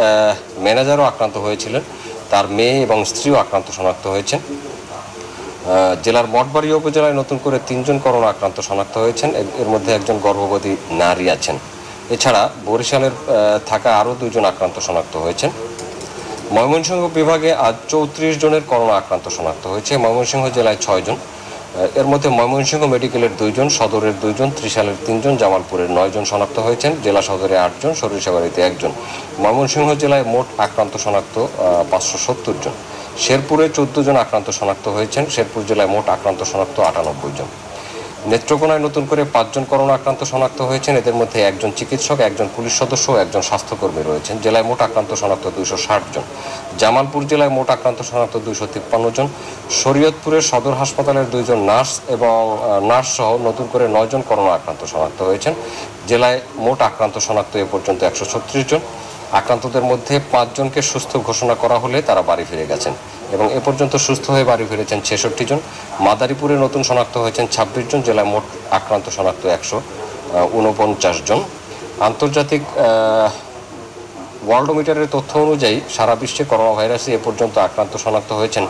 ম্যানেজারও আক্রান্ত হয়েছিলেন, তার মেয়ে এবং স্ত্রীও আক্রান্ত শনাক্ত হয়েছেন। জেলার মঠবাড়িয়া উপজেলায় নতুন করে 3 জন করোনা আক্রান্ত শনাক্ত হয়েছেন। এর মধ্যে 1 জন গর্ভবতী নারী আছেন। এছাড়া বরিশালের থাকা আরও 2 জন আক্রান্ত শনাক্ত হয়েছেন। ময়মনসিংহ বিভাগে আজ 34 জনের করোনা আক্রান্ত শনাক্ত হয়েছে। ময়মনসিংহ জেলায় 6 জন। এর মধ্যে ময়মনসিংহ মেডিকেলের 2 জন, সদরের 2 জন, ত্রিশালের 3 জন, জামালপুরের 9 জন শনাক্ত হয়েছেন। জেলা সদরে 8 জন, সরিষাবাড়িতে 1 জন। ময়মনসিংহ জেলায় মোট আক্রান্ত শনাক্ত 570 জন। শেরপুরে 14 জন আক্রান্ত শনাক্ত হয়েছেন। শেরপুর জেলায় মোট আক্রান্ত শনাক্ত 98 জন। নেত্রকোনায় নতুন করে 5 জন করোনা আক্রান্ত শনাক্ত হয়েছেন। এদের মধ্যে একজন চিকিৎসক, একজন পুলিশ সদস্য ও একজন স্বাস্থ্যকর্মী রয়েছেন। জেলায় মোট আক্রান্ত শনাক্ত 260 জন। জামালপুর জেলায় মোট আক্রান্ত শনাক্ত 253 জন। শরীয়তপুরের সদর হাসপাতালের 2 জন নার্স এবং নার্স সহ নতুন করে 9 জন করোনা আক্রান্ত শনাক্ত হয়েছেন। জেলায় মোট আক্রান্ত শনাক্ত এ পর্যন্ত 136 জন। আক্রান্তদের মধ্যে 5 জনকে সুস্থ ঘোষণা করা হলে তারা বাড়ি ফিরে গেছেন এবং এ পর্যন্ত সুস্থ হয়ে বাড়ি ফিরেছেন 66 জন। মাদারীপুরে নতুন শনাক্ত হয়েছেন 26 জন। জেলায় মোট আক্রান্ত শনাক্ত 149 জন। আন্তর্জাতিক ওয়ার্ল্ডোমিটারের তথ্য অনুযায়ী সারা বিশ্বে করোনা ভাইরাসে এ পর্যন্ত আক্রান্ত শনাক্ত হয়েছেন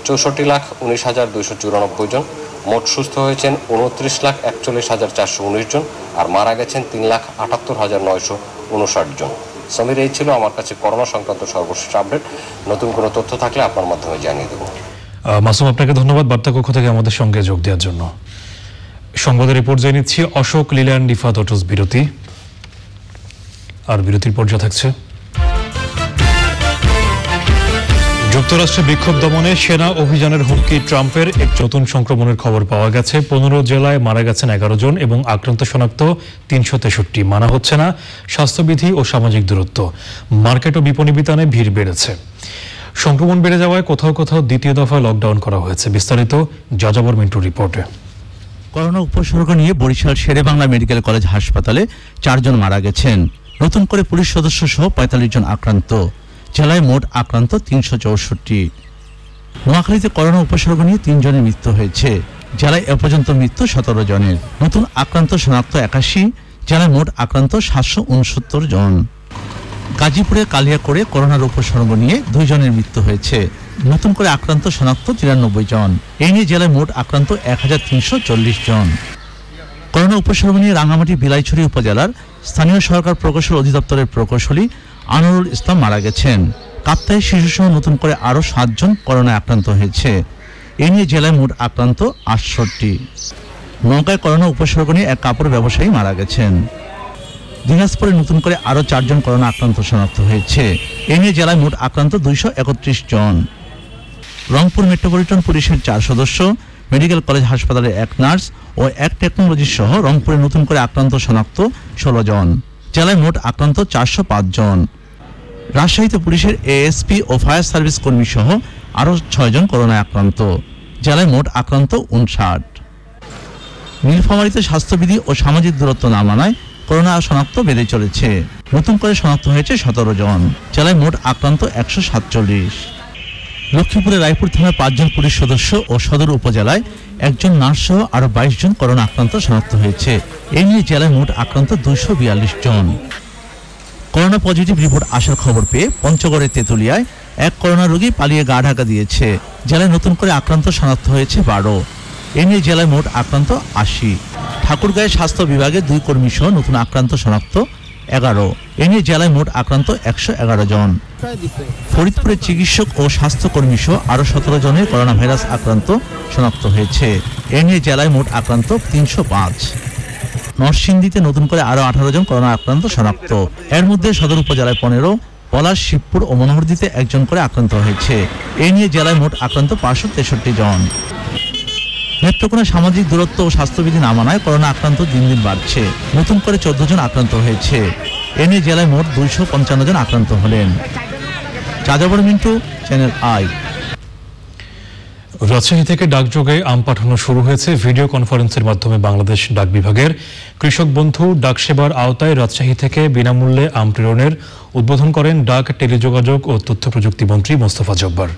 64,19,294 জন। মোট সুস্থ হয়েছেন 29,41,419 জন আর মারা গেছেন 3,78,959 জন। সমীর, এই ছিল আমার কাছে করোনা সংক্রান্ত সর্বশেষ আপডেট। নতুন কোনো তথ্য থাকলে আপনার মাধ্যমে জানিয়ে দেব। মাসুম, আপনাকে ধন্যবাদ বার্তা কক্ষ থেকে আমাদের সঙ্গে যোগ দেওয়ার জন্য। সংবাদের রিপোর্ট জানিয়ে নিচ্ছি অশোক লিল্যান্ড রিফাত অটোস বিরতি, আর বিরতির পর্যায়ে থাকছে যুক্তরাষ্ট্রে বিক্ষোভ দমনে সেনা অভিযানের হুমকি ট্রাম্পের। এক নতুন সংক্রমণের খবর পাওয়া গেছে। 15 জেলায় মারা গেছেন 11 জন এবং আক্রান্ত শনাক্ত 363। মানা হচ্ছে না স্বাস্থ্যবিধি ও সামাজিক দূরত্ব। মার্কেট ও বিপণী বিতানে ভিড় বেড়েছে। সংক্রমণ বেড়ে যাওয়ায় কোথাও কোথাও দ্বিতীয় দফায় লকডাউন করা হয়েছে। বিস্তারিত যাযাবর মিন্টুর রিপোর্টে। করোনা উপসর্গ নিয়ে বরিশাল শেরেবাংলা মেডিকেল কলেজ হাসপাতালে 4 জন মারা গেছেন। নতুন করে পুলিশ সদস্য সহ 45 জন আক্রান্ত। জেলায় মোট আক্রান্ত 364। নোয়াখালীতে করোনা উপসর্গ নিয়ে 3 জনের মৃত্যু হয়েছে। জেলায় এ পর্যন্ত মৃত্যু 17 জনের। নতুন আক্রান্ত শনাক্ত 81। জেলায় মোট আক্রান্ত 769 জন। গাজীপুরে কালিয়াকৈরে করোনার উপসর্গ নিয়ে 2 জনের মৃত্যু হয়েছে। নতুন করে আক্রান্ত শনাক্ত 93 জন। এই নিয়ে জেলায় মোট আক্রান্ত 1340 জন। করোনা উপসর্গ নিয়ে রাঙামাটি বিলাইছড়ি উপজেলার স্থানীয় সরকার প্রকৌশল অধিদপ্তরের প্রকৌশলী আনোয়ারুল ইসলাম মারা গেছেন। কাপ্তাই শিশুসহ নতুন করে আরও 7 জন করোনায় আক্রান্ত হয়েছে। এ নিয়ে জেলায় মোট আক্রান্ত 68। নওগাঁয় করোনা উপসর্গ নিয়ে এক কাপড় ব্যবসায়ী মারা গেছেন। দিনাজপুরে নতুন করে আরও 4 জন করোনা আক্রান্ত শনাক্ত হয়েছে। এ নিয়ে জেলায় মোট আক্রান্ত 231 জন। রংপুর মেট্রোপলিটন পুলিশের 4 সদস্য, মেডিকেল কলেজ হাসপাতালের 1 নার্স ও 1 টেকনোলজিস্ট সহ রংপুরে নতুন করে আক্রান্ত শনাক্ত 16 জন। জেলায় মোট আক্রান্ত 405 জন। রাজশাহীতে পুলিশের এএসপি ও ফায়ার সার্ভিস কর্মী সহ আরও 6 জন করোনায় আক্রান্ত। জেলায় মোট আক্রান্ত 59। নীলফামারীতে স্বাস্থ্যবিধি ও সামাজিক দূরত্ব না মানায় করোনা শনাক্ত বেড়ে চলেছে। নতুন করে শনাক্ত হয়েছে 17 জন। জেলায় মোট আক্রান্ত 147। লক্ষ্মীপুরে রায়পুর থানার 5 জন পুলিশ সদস্য ও সদর উপজেলায় 1 জন নার্স সহ আরও 22 জন করোনা আক্রান্ত শনাক্ত হয়েছে। এ নিয়ে জেলায় মোট আক্রান্ত 242 জন। করোনা পজিটিভ রিপোর্ট আসার খবর পেয়ে পঞ্চগড়ের তেঁতুলিয়ায় 1 করোনা রোগী পালিয়ে গা ঢাকা দিয়েছে। জেলায় নতুন করে আক্রান্ত শনাক্ত হয়েছে 12। এ নিয়ে জেলায় মোট আক্রান্ত 80। ঠাকুরগাঁয়ে স্বাস্থ্য বিভাগে 2 কর্মী সহ নতুন আক্রান্ত শনাক্ত 11। এ নিয়ে জেলায় মোট আক্রান্ত 111 জন। ফরিদপুরের চিকিৎসক ও স্বাস্থ্যকর্মী সহ আরও 17 জনের করোনা ভাইরাস আক্রান্ত শনাক্ত হয়েছে। এ নিয়ে জেলায় মোট আক্রান্ত 305। নরসিংদীতে নতুন করে আরও 18 জন করোনা আক্রান্ত শনাক্ত। এর মধ্যে সদর উপজেলায় 15, পলাশ, শিবপুর ও মনোহরদীতে 1 জন করে আক্রান্ত হয়েছে। এ নিয়ে জেলায় মোট আক্রান্ত 563 জন। নেত্রকোনা সামাজিক দূরত্ব ও স্বাস্থ্যবিধি না মানায় করোনা আক্রান্ত দিন দিন বাড়ছে। নতুন করে 14 জন আক্রান্ত হয়েছে। এ নিয়ে জেলায় মোট 255 জন আক্রান্ত হলেন। যাযাবর মিন্টু, চ্যানেল আই। রাজশাহী থেকে ডাকযোগে আম পাঠানো শুরু হয়েছে। ভিডিও কনফারেন্সের মাধ্যমে বাংলাদেশ ডাক বিভাগের কৃষক বন্ধু ডাক সেবার আওতায় রাজশাহী থেকে বিনামূল্যে আম প্রেরণের উদ্বোধন করেন ডাক, টেলিযোগাযোগ ও তথ্য প্রযুক্তি মন্ত্রী মোস্তফা জব্বার।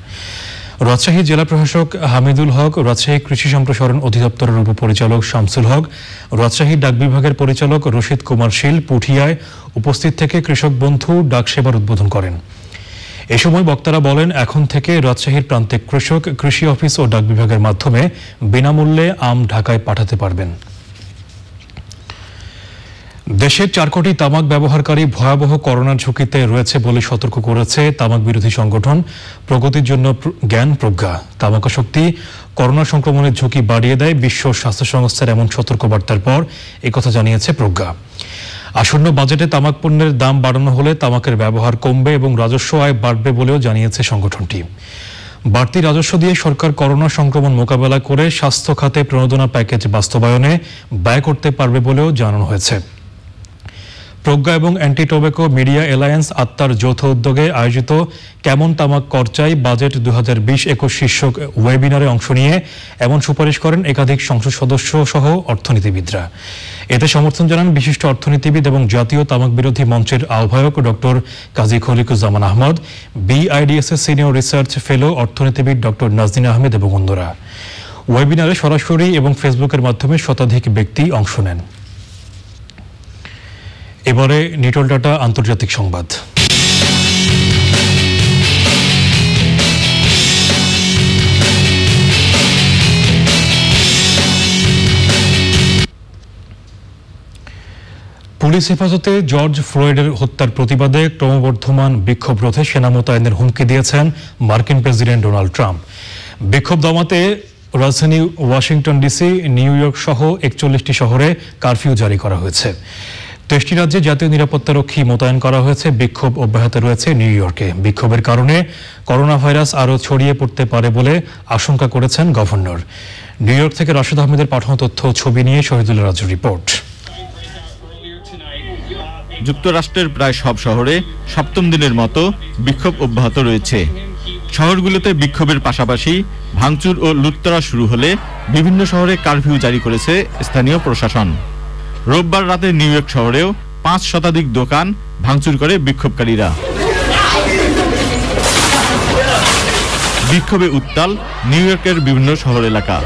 রাজশাহী জেলা প্রশাসক হামিদুল হক, রাজশাহী কৃষি সম্প্রসারণ অধিদপ্তরের উপপরিচালক শামসুল হক, রাজশাহী ডাক বিভাগের পরিচালক রশিদ কুমার শীল পুঠিয়ায় উপস্থিত থেকে কৃষক বন্ধু ডাক সেবার উদ্বোধন করেন। এ সময় বক্তারা বলেন, এখন থেকে রাজশাহীর প্রান্তিক কৃষক কৃষি অফিস ও ডাক বিভাগের মাধ্যমে বিনামূল্যে আম ঢাকায় পাঠাতে পারবেন। দেশের 4 কোটি তামাক ব্যবহারকারী ভয়াবহ করোনার ঝুঁকিতে রয়েছে বলে সতর্ক করেছে তামাক বিরোধী সংগঠন প্রগতির জন্য জ্ঞান প্রজ্ঞা। তামাকাসক্তি করোনা সংক্রমণের ঝুঁকি বাড়িয়ে দেয়। বিশ্ব স্বাস্থ্য সংস্থার এমন সতর্কবার্তার পর একথা জানিয়েছে প্রজ্ঞা। আসন্ন বাজেটে তামাক পণ্যের দাম বাড়ানো হলে তামাকের ব্যবহার কমবে এবং রাজস্ব আয় বাড়বে বলেও জানিয়েছে সংগঠনটি। বাড়তি রাজস্ব দিয়ে সরকার করোনা সংক্রমণ মোকাবেলা করে স্বাস্থ্য খাতে প্রণোদনা প্যাকেজ বাস্তবায়নে ব্যয় করতে পারবে বলেও জানানো হয়েছে। প্রজ্ঞা এবং অ্যান্টি টোব্যাকো মিডিয়া অ্যালায়েন্স আত্মার যৌথ উদ্যোগে আয়োজিত কেমন তামাক কর চাই বাজেট 2020-21 শীর্ষক ওয়েবিনারে অংশ নিয়ে এমন সুপারিশ করেন একাধিক সংসদ সদস্য সহ অর্থনীতিবিদরা। এতে সমর্থন জানান বিশিষ্ট অর্থনীতিবিদ এবং জাতীয় তামাক বিরোধী মঞ্চের আহ্বায়ক ডক্টর কাজী খলিকুজ্জামান আহমদ, BIDS এর সিনিয়র রিসার্চ ফেলো অর্থনীতিবিদ ডক্টর নাজনীন আহমেদ এবং অন্যরা। ওয়েবিনারে সরাসরি এবং ফেসবুকের মাধ্যমে শতাধিক ব্যক্তি অংশ নেন। এবারে নিটল ডাটা আন্তর্জাতিক সংবাদ। পুলিশ হেফাজতে জর্জ ফ্লয়েডের হত্যার প্রতিবাদে ক্রমবর্ধমান বিক্ষোভ রোধে সেনা মোতায়েনের হুমকি দিয়েছেন মার্কিন প্রেসিডেন্ট ডোনাল্ড ট্রাম্প। বিক্ষোভ দমাতে রাজধানী ওয়াশিংটন ডিসি, নিউ ইয়র্ক সহ 41টি শহরে কারফিউ জারি করা হয়েছে। 23টি রাজ্যে জাতীয় নিরাপত্তারক্ষী মোতায়েন করা হয়েছে। বিক্ষোভ অব্যাহত রয়েছে নিউ ইয়র্কে। বিক্ষোভের কারণে করোনা ভাইরাস আরও ছড়িয়ে পড়তে পারে বলে আশঙ্কা করেছেন গভর্নর। নিউ ইয়র্ক থেকে রাশেদ আহমেদের পাঠানো তথ্য ছবি নিয়ে শহীদুল্লাহ রাজুর রিপোর্ট। যুক্তরাষ্ট্রের প্রায় সব শহরে সপ্তম দিনের মতো বিক্ষোভ অব্যাহত রয়েছে। শহরগুলোতে বিক্ষোভের পাশাপাশি ভাঙচুর ও লুটতরা শুরু হলে বিভিন্ন শহরে কারফিউ জারি করেছে স্থানীয় প্রশাসন। রোববার রাতে নিউ ইয়র্ক শহরেও 5 শতাধিক দোকান ভাঙচুর করে বিক্ষোভকারীরা। বিক্ষোভে উত্তাল নিউ ইয়র্কের বিভিন্ন শহর এলাকা।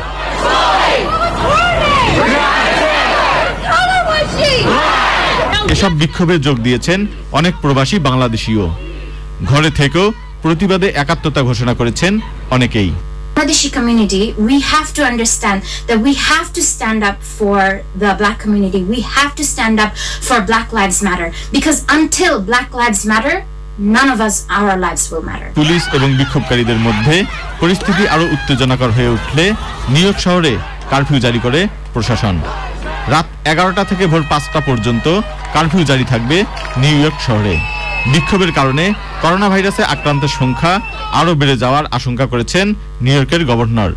এসব বিক্ষোভে যোগ দিয়েছেন অনেক প্রবাসী বাংলাদেশীও। ঘরে থেকেও প্রতিবাদে একাত্মতা ঘোষণা করেছেন অনেকেই। Bangladeshi community, we have to understand that we have to stand up for the black community. We have to stand up for Black Lives Matter, because until Black Lives Matter, none of us, our lives will matter. Police এবং বিক্ষোভকারীদের মধ্যে পরিস্থিতি আরো উত্তেজনাকর হয়ে উঠলে new York শহরে curfew জারি করে প্রশাসন। রাত 11টা থেকে ভোর 5টা পর্যন্ত কারফিউ জারি থাকবে নিউ ইয়র্ক শহরে। বিক্ষোভের কারণে করোনা ভাইরাসে আক্রান্তের সংখ্যা আরো বেড়ে যাওয়ার আশঙ্কা করেছেন নিউ ইয়র্কের governor.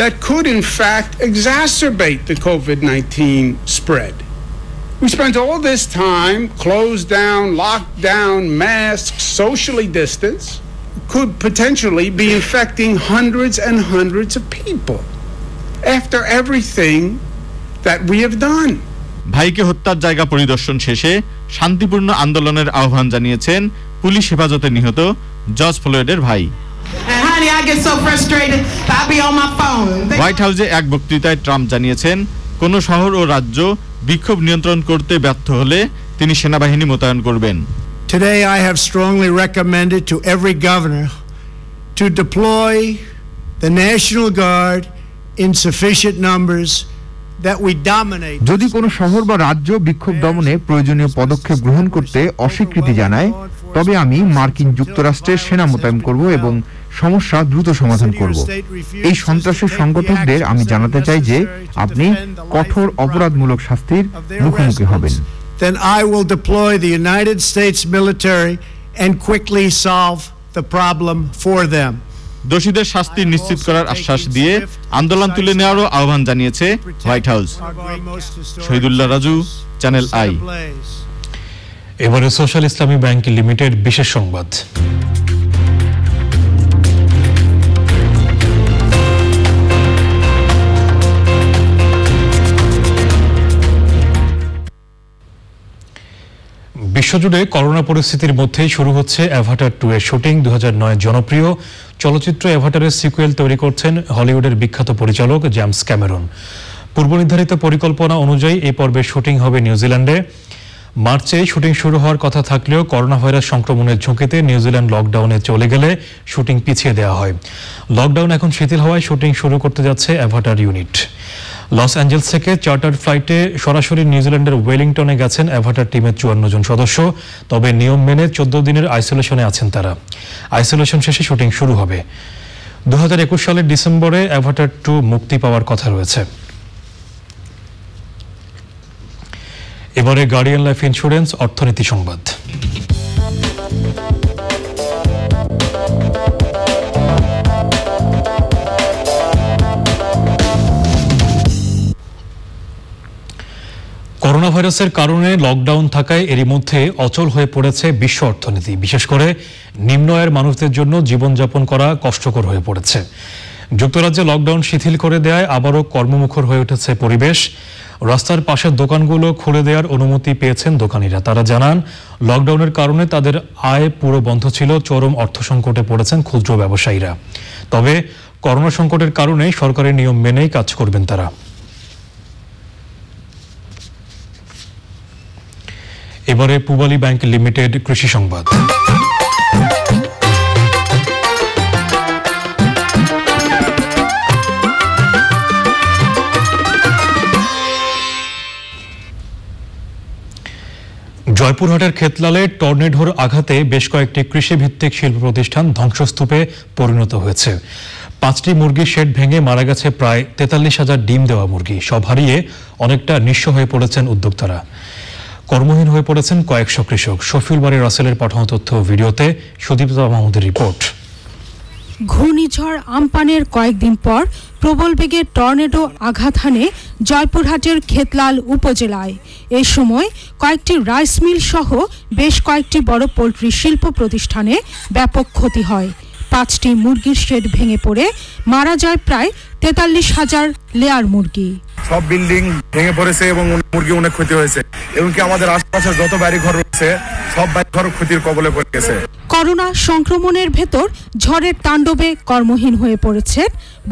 That could in fact exacerbate the COVID-19 spread. We spent all this time closed down, locked down, masked, socially distanced, could potentially be infecting hundreds and hundreds of people after everything that we have done. ভাইকে হত্যার জায়গা পরিদর্শন শেষে শান্তিপূর্ণ আন্দোলনের আহ্বান জানিয়েছেন police হেফাজতে নিহত জর্জ ফ্লয়েডের ভাই। হোয়াইট হাউসে এক বক্তৃতায় ট্রাম্প জানিয়েছেন, কোন শহর ও রাজ্য বিক্ষোভ নিয়ন্ত্রণ করতে ব্যর্থ হলে তিনি সেনাবাহিনী মোতায়েন করবেন। Today I have strongly recommended to every governor to deploy the National Guard in sufficient numbers. যদি কোনো শহর বা রাজ্য বিক্ষোভ দমনে প্রয়োজনীয় পদক্ষেপ গ্রহণ করতে অস্বীকৃতি জানায়, তবে আমি মার্কিন যুক্তরাষ্ট্রের সেনা মোতায়েন করব এবং সমস্যা দ্রুত সমাধান করব। এই সন্ত্রাসী সংগঠকদের আমি জানাতে চাই যে আপনি কঠোর অপরাধমূলক শাস্তির মুখোমুখি হবেন। Then I will deploy the United States military and quickly solve the problem for them. দোষীদের শাস্তি নিশ্চিত করার আশ্বাস দিয়ে আন্দোলন তুলে নেওয়ারও আহ্বান জানিয়েছে white house. Shahidullah Raju, channel I. এবারে সোশ্যাল ইসলামী ব্যাংক লিমিটেড বিশেষ সংবাদ। বিশ্বজুড়ে করোনা পরিস্থিতির মধ্যেই শুরু হচ্ছে অ্যাভাটার 2 এর শুটিং। 2009 জনপ্রিয় চলচ্চিত্র অ্যাভাটারের সিকুয়েল তৈরি করছেন হলিউডের বিখ্যাত পরিচালক জেমস ক্যামেরন। পূর্ব নির্ধারিত পরিকল্পনা অনুযায়ী এই পর্বের শুটিং হবে নিউজিল্যান্ডে। মার্চে শুটিং শুরু হওয়ার কথা থাকলেও করোনা ভাইরাস সংক্রমণের ঝুঁকিতে নিউজিল্যান্ড লকডাউনে চলে গেলে শুটিং পিছিয়ে দেওয়া হয়। লকডাউন এখন শিথিল হওয়ায় শুটিং শুরু করতে যাচ্ছে অ্যাভাটার ইউনিট। লস অ্যাঞ্জেলস থেকে চার্টার্ড ফ্লাইটে সরাসরি নিউজিল্যান্ডের ওয়েলিংটনে গেছেন অ্যাভাটার টিমের 54 জন সদস্য। তবে নিয়ম মেনে 14 দিনের আইসোলেশনে আছেন তারা। আইসোলেশন শেষে শুটিং শুরু হবে। 2021 সালের ডিসেম্বরে অ্যাভাটার 2 মুক্তি পাওয়ার কথা রয়েছে। এবারে গার্ডিয়ান লাইফ ইন্স্যুরেন্স অর্থনীতি সংবাদ। করোনা ভাইরাসের কারণে লকডাউন থাকায় এরই মধ্যে অচল হয়ে পড়েছে বিশ্ব অর্থনীতি। বিশেষ করে নিম্ন আয়ের মানুষদের জন্য জীবনযাপন করা কষ্টকর হয়ে পড়েছে। যুক্তরাজ্যে লকডাউন শিথিল করে দেওয়ায় আবারও কর্মমুখর হয়ে উঠেছে পরিবেশ। রাস্তার পাশের দোকানগুলো খুলে দেওয়ার অনুমতি পেয়েছেন দোকানিরা। তারা জানান, লকডাউনের কারণে তাদের আয় পুরো বন্ধ ছিল। চরম অর্থ সংকটে পড়েছেন ক্ষুদ্র ব্যবসায়ীরা। তবে করোনা সংকটের কারণে সরকারের নিয়ম মেনেই কাজ করবেন তারা। এবারে পূবালী ব্যাংক লিমিটেড কৃষি সংবাদ। জয়পুরহাটের খেতলালে টর্নেডোর আঘাতে বেশ কয়েকটি কৃষিভিত্তিক শিল্প প্রতিষ্ঠান ধ্বংসস্তূপে পরিণত হয়েছে। 5টি মুরগির শেড ভেঙে মারা গেছে প্রায় 43,000 ডিম দেওয়া মুরগি। সব হারিয়ে অনেকটা নিঃস্ব হয়ে পড়েছেন উদ্যোক্তারা। কর্মহীন হয়ে পড়েছেন কয়েকশো কৃষক। শফিউল বাড়ি রাসেলের পাঠানো তথ্য ভিডিওতে সুদীপ্তা মাহমুদের রিপোর্ট। ঘূর্ণিঝড় আম্পানের কয়েকদিন পর প্রবল বেগে টর্নেডো আঘাত হানে জয়পুরহাটের খেতলাল উপজেলায়। এই সময় কয়েকটি রাইস মিল সহ বেশ কয়েকটি বড় পোল্ট্রি শিল্প প্রতিষ্ঠানে ব্যাপক ক্ষতি হয়। 5টি মুরগির শেড ভেঙে পড়ে মারা যায় প্রায় 43,000 লেয়ার মুরগি। সব বিল্ডিং ভেঙে পড়েছে এবং মুরগি অনেক ক্ষতি হয়েছে। এমনকি আমাদের আশপাশে যত বাড়ি ঘর রয়েছে সব বাড়ি ঘর ক্ষতির কবলে পড়ে গেছে। করোনা সংক্রমণের ভেতর ঝড়ের তাণ্ডবে কর্মহীন হয়ে পড়েছে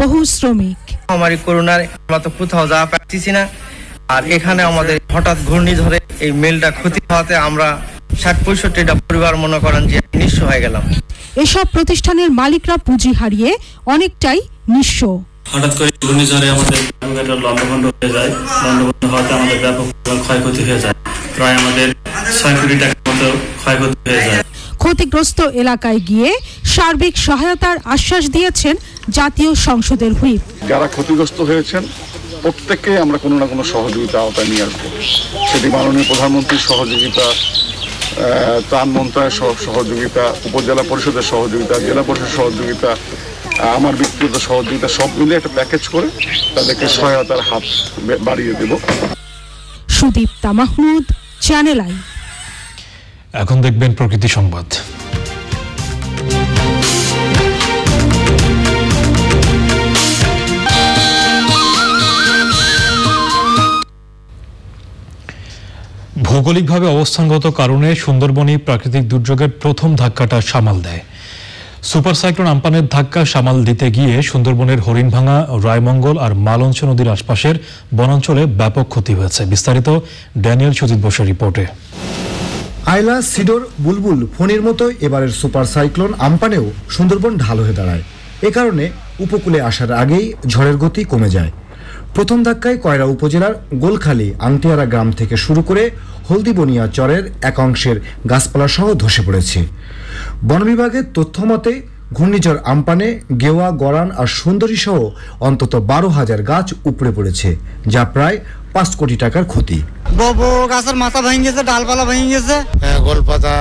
বহু শ্রমিক। আমার করোনার আমরা তো কোথাও যাওয়া পারতেছি না, আর এখানে আমাদের হঠাৎ ঘূর্ণিঝড়ে এই মিলটা ক্ষতি হওয়াতে আমরা 60-65টা পরিবার মনে করেন যে নিঃস্ব হয়ে গেলাম। এসব প্রতিষ্ঠানের মালিকরা পুঁজি হারিয়ে অনেকটাই নিঃস্ব। হঠাৎ করে ঘূর্ণিঝড়ে আমাদের লন্ডভন্ড হয়ে যায়। লন্ডভন্ড হওয়াতে আমাদের ব্যাপক ক্ষয়ক্ষতি হয়ে যায়। প্রায় আমাদের 6 কোটি টাকার মতো ক্ষয়ক্ষতি হয়ে যায়। ক্ষতিগ্রস্ত এলাকায় গিয়ে সার্বিক সহায়তার আশ্বাস দিয়েছেন জাতীয় সংসদের হুইপ। যারা ক্ষতিগ্রস্ত হয়েছেন প্রত্যেককে আমরা কোনো না কোনো সহযোগিতা আওতায় নিয়ে আসবো। সেটি মাননীয় প্রধানমন্ত্রীর সহযোগিতা, ত্রাণ মন্ত্রণালয়ের সহযোগিতা, উপজেলা পরিষদের সহযোগিতা, জেলা পরিষদের সহযোগিতা, আমার ব্যক্তিগত সহযোগিতা, সব মিলে একটা প্যাকেজ করে তাদেরকে সহায়তার হাত বাড়িয়ে দেব। Sudipta Mahmud, channel I. এখন দেখবেন প্রকৃতি সংবাদ। ভৌগোলিকভাবে অবস্থানগত কারণে সুন্দরবনই প্রাকৃতিক দুর্যোগের প্রথম ধাক্কাটা সামাল দেয়। সুপার সাইক্লোন আম্পানের ধাক্কা সামাল দিতে গিয়ে সুন্দরবনের হরিণভাঙা, রায়মঙ্গল আর মালঞ্চ নদীর আশপাশের বনাঞ্চলে ব্যাপক ক্ষতি হয়েছে। বিস্তারিত ড্যানিয়েল সুজিত বসুর রিপোর্টে। আয়লা, সিডর, বুলবুল, ফণীর মতো এবারের সুপার সাইক্লোন আম্পানেও সুন্দরবন ঢাল হয়ে দাঁড়ায়। এ কারণে উপকূলে আসার আগেই ঝড়ের গতি কমে যায়। প্রথম ধাক্কায় কয়রা উপজেলার গোলখালী, আংটিয়ারা গ্রাম থেকে শুরু করে হলদিবনিয়া চরের একাংশের গাছপালা সহ ধসে পড়েছে। বন বিভাগের তথ্য মতে ঘূর্ণিঝড় আম্পানে গেওয়া, গরান আর সুন্দরী সহ অন্তত 12,000 গাছ উপড়ে পড়েছে, যা প্রায় 5 কোটি টাকার ক্ষতি। গাছের মাথা ভেঙে গেছে, ডালপালা ভেঙে গেছে, গোলপাতা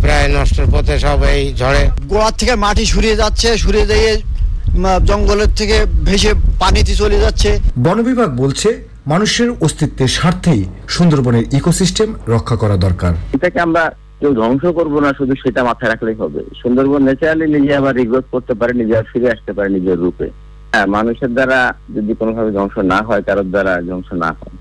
প্রায় নষ্টের পথে সব এই ঝড়ে। গোড়ার থেকে মাটি সরিয়ে যাচ্ছে, সরিয়ে দিয়ে জঙ্গলের থেকে ভেসে পানিতে চলে যাচ্ছে। বন বিভাগ বলছে মানুষের অস্তিত্বের স্বার্থেই সুন্দরবনের ইকোসিস্টেম রক্ষা করা দরকার। এটাকে আমরা কেউ ধ্বংস করবো না, শুধু সেটা মাথায় রাখলেই হবে। সুন্দরবন ন্যাচারালি নিজে আবার রিগ্রোথ করতে পারে, নিজে ফিরে আসতে পারে নিজের রূপে। হ্যাঁ, মানুষের দ্বারা যদি কোনোভাবে ধ্বংস না হয়, কারোর দ্বারা ধ্বংস না হয়।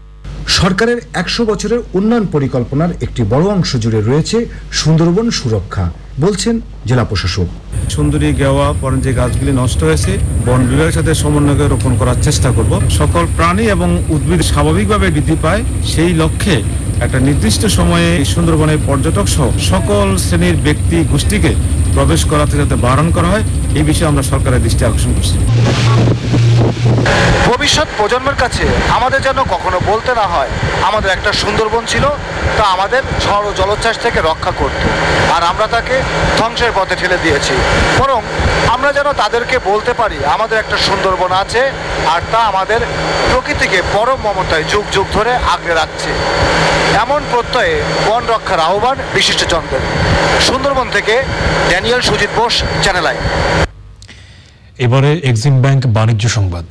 সরকারের 100 বছরের উন্নয়ন পরিকল্পনার একটি বড় অংশ জুড়ে রয়েছে সুন্দরবন সুরক্ষা, বলছেন জেলা প্রশাসক। সুন্দরী, গেওয়া, পরে যে গাছগুলি নষ্ট হয়েছে বন বিভাগের সাথে সমন্বয়ে রোপণ করার চেষ্টা করব। সকল প্রাণী এবং উদ্ভিদ স্বাভাবিকভাবে বৃদ্ধি পায়, সেই লক্ষ্যে একটা নির্দিষ্ট সময়ে সুন্দরবনের পর্যটক সহ সকল শ্রেণীর ব্যক্তি গোষ্ঠীকে প্রবেশ করাতে যাতে বারণ করা হয়, এই বিষয়ে আমরা সরকারের দৃষ্টি আকর্ষণ করছি। ভবিষ্যৎ প্রজন্মের কাছে আমাদের যেন কখনো বলতে না হয় আমাদের একটা সুন্দরবন ছিল, তা আমাদের ঝড় ও জলোচ্ছ্বাস থেকে রক্ষা করত, আর আমরা তাকে ধ্বংসের পথে ঠেলে দিয়েছি। বরং আমরা যেন তাদেরকে বলতে পারি আমাদের একটা সুন্দরবন আছে, আর তা আমাদের প্রকৃতিকে পরম মমতায় যুগ যুগ ধরে আগলে রাখছে। এমন প্রত্যয়ে বন রক্ষার আহ্বান বিশিষ্টজনদের। সুন্দরবন থেকে Daniel Sujit Bose, channel I. এবারে এক্সিম ব্যাংক বাণিজ্য সংবাদ।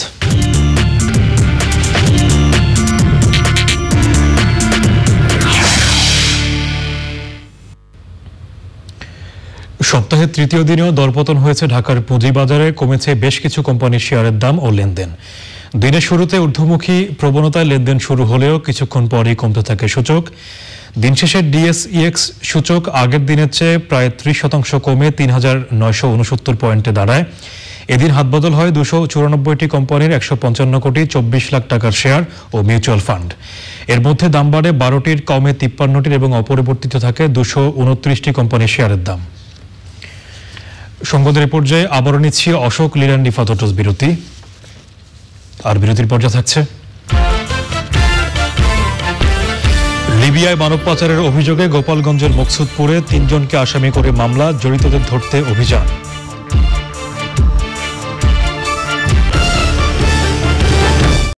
সপ্তাহের তৃতীয় দিনেও দরপতন হয়েছে ঢাকার পুঁজিবাজারে, কমেছে বেশ কিছু কোম্পানির শেয়ারের দাম ও লেনদেন। দিনের শুরুতে ঊর্ধ্বমুখী প্রবণতায় লেনদেন শুরু হলেও কিছুক্ষণ পরেই কমতে থাকে সূচক। দিন শেষে ডিএসইএক্স সূচক আগের দিনের চেয়ে প্রায় 30% কমে ৩,৯৬৯ পয়েন্টে দাঁড়ায়। এদিন হাতবদল হয় 294টি কোম্পানির 155 কোটি 24 লাখ টাকার শেয়ার ও মিউচুয়াল ফান্ড। এর মধ্যে দাম বাড়ে 12টির, কমে 53টির এবং অপরিবর্তিত থাকে 229টি কোম্পানির শেয়ারের দাম। সংবাদের পর্যায়ে আবারও নিচ্ছি অশোক লিরান নিফাত অটোস বিরতি। আর বিরতির পর্যায়ে থাকছে লিবিয়ায় মানব পাচারের অভিযোগে গোপালগঞ্জের মকসুদপুরে 3 জনকে আসামি করে মামলা, জড়িতদের ধরতে অভিযান।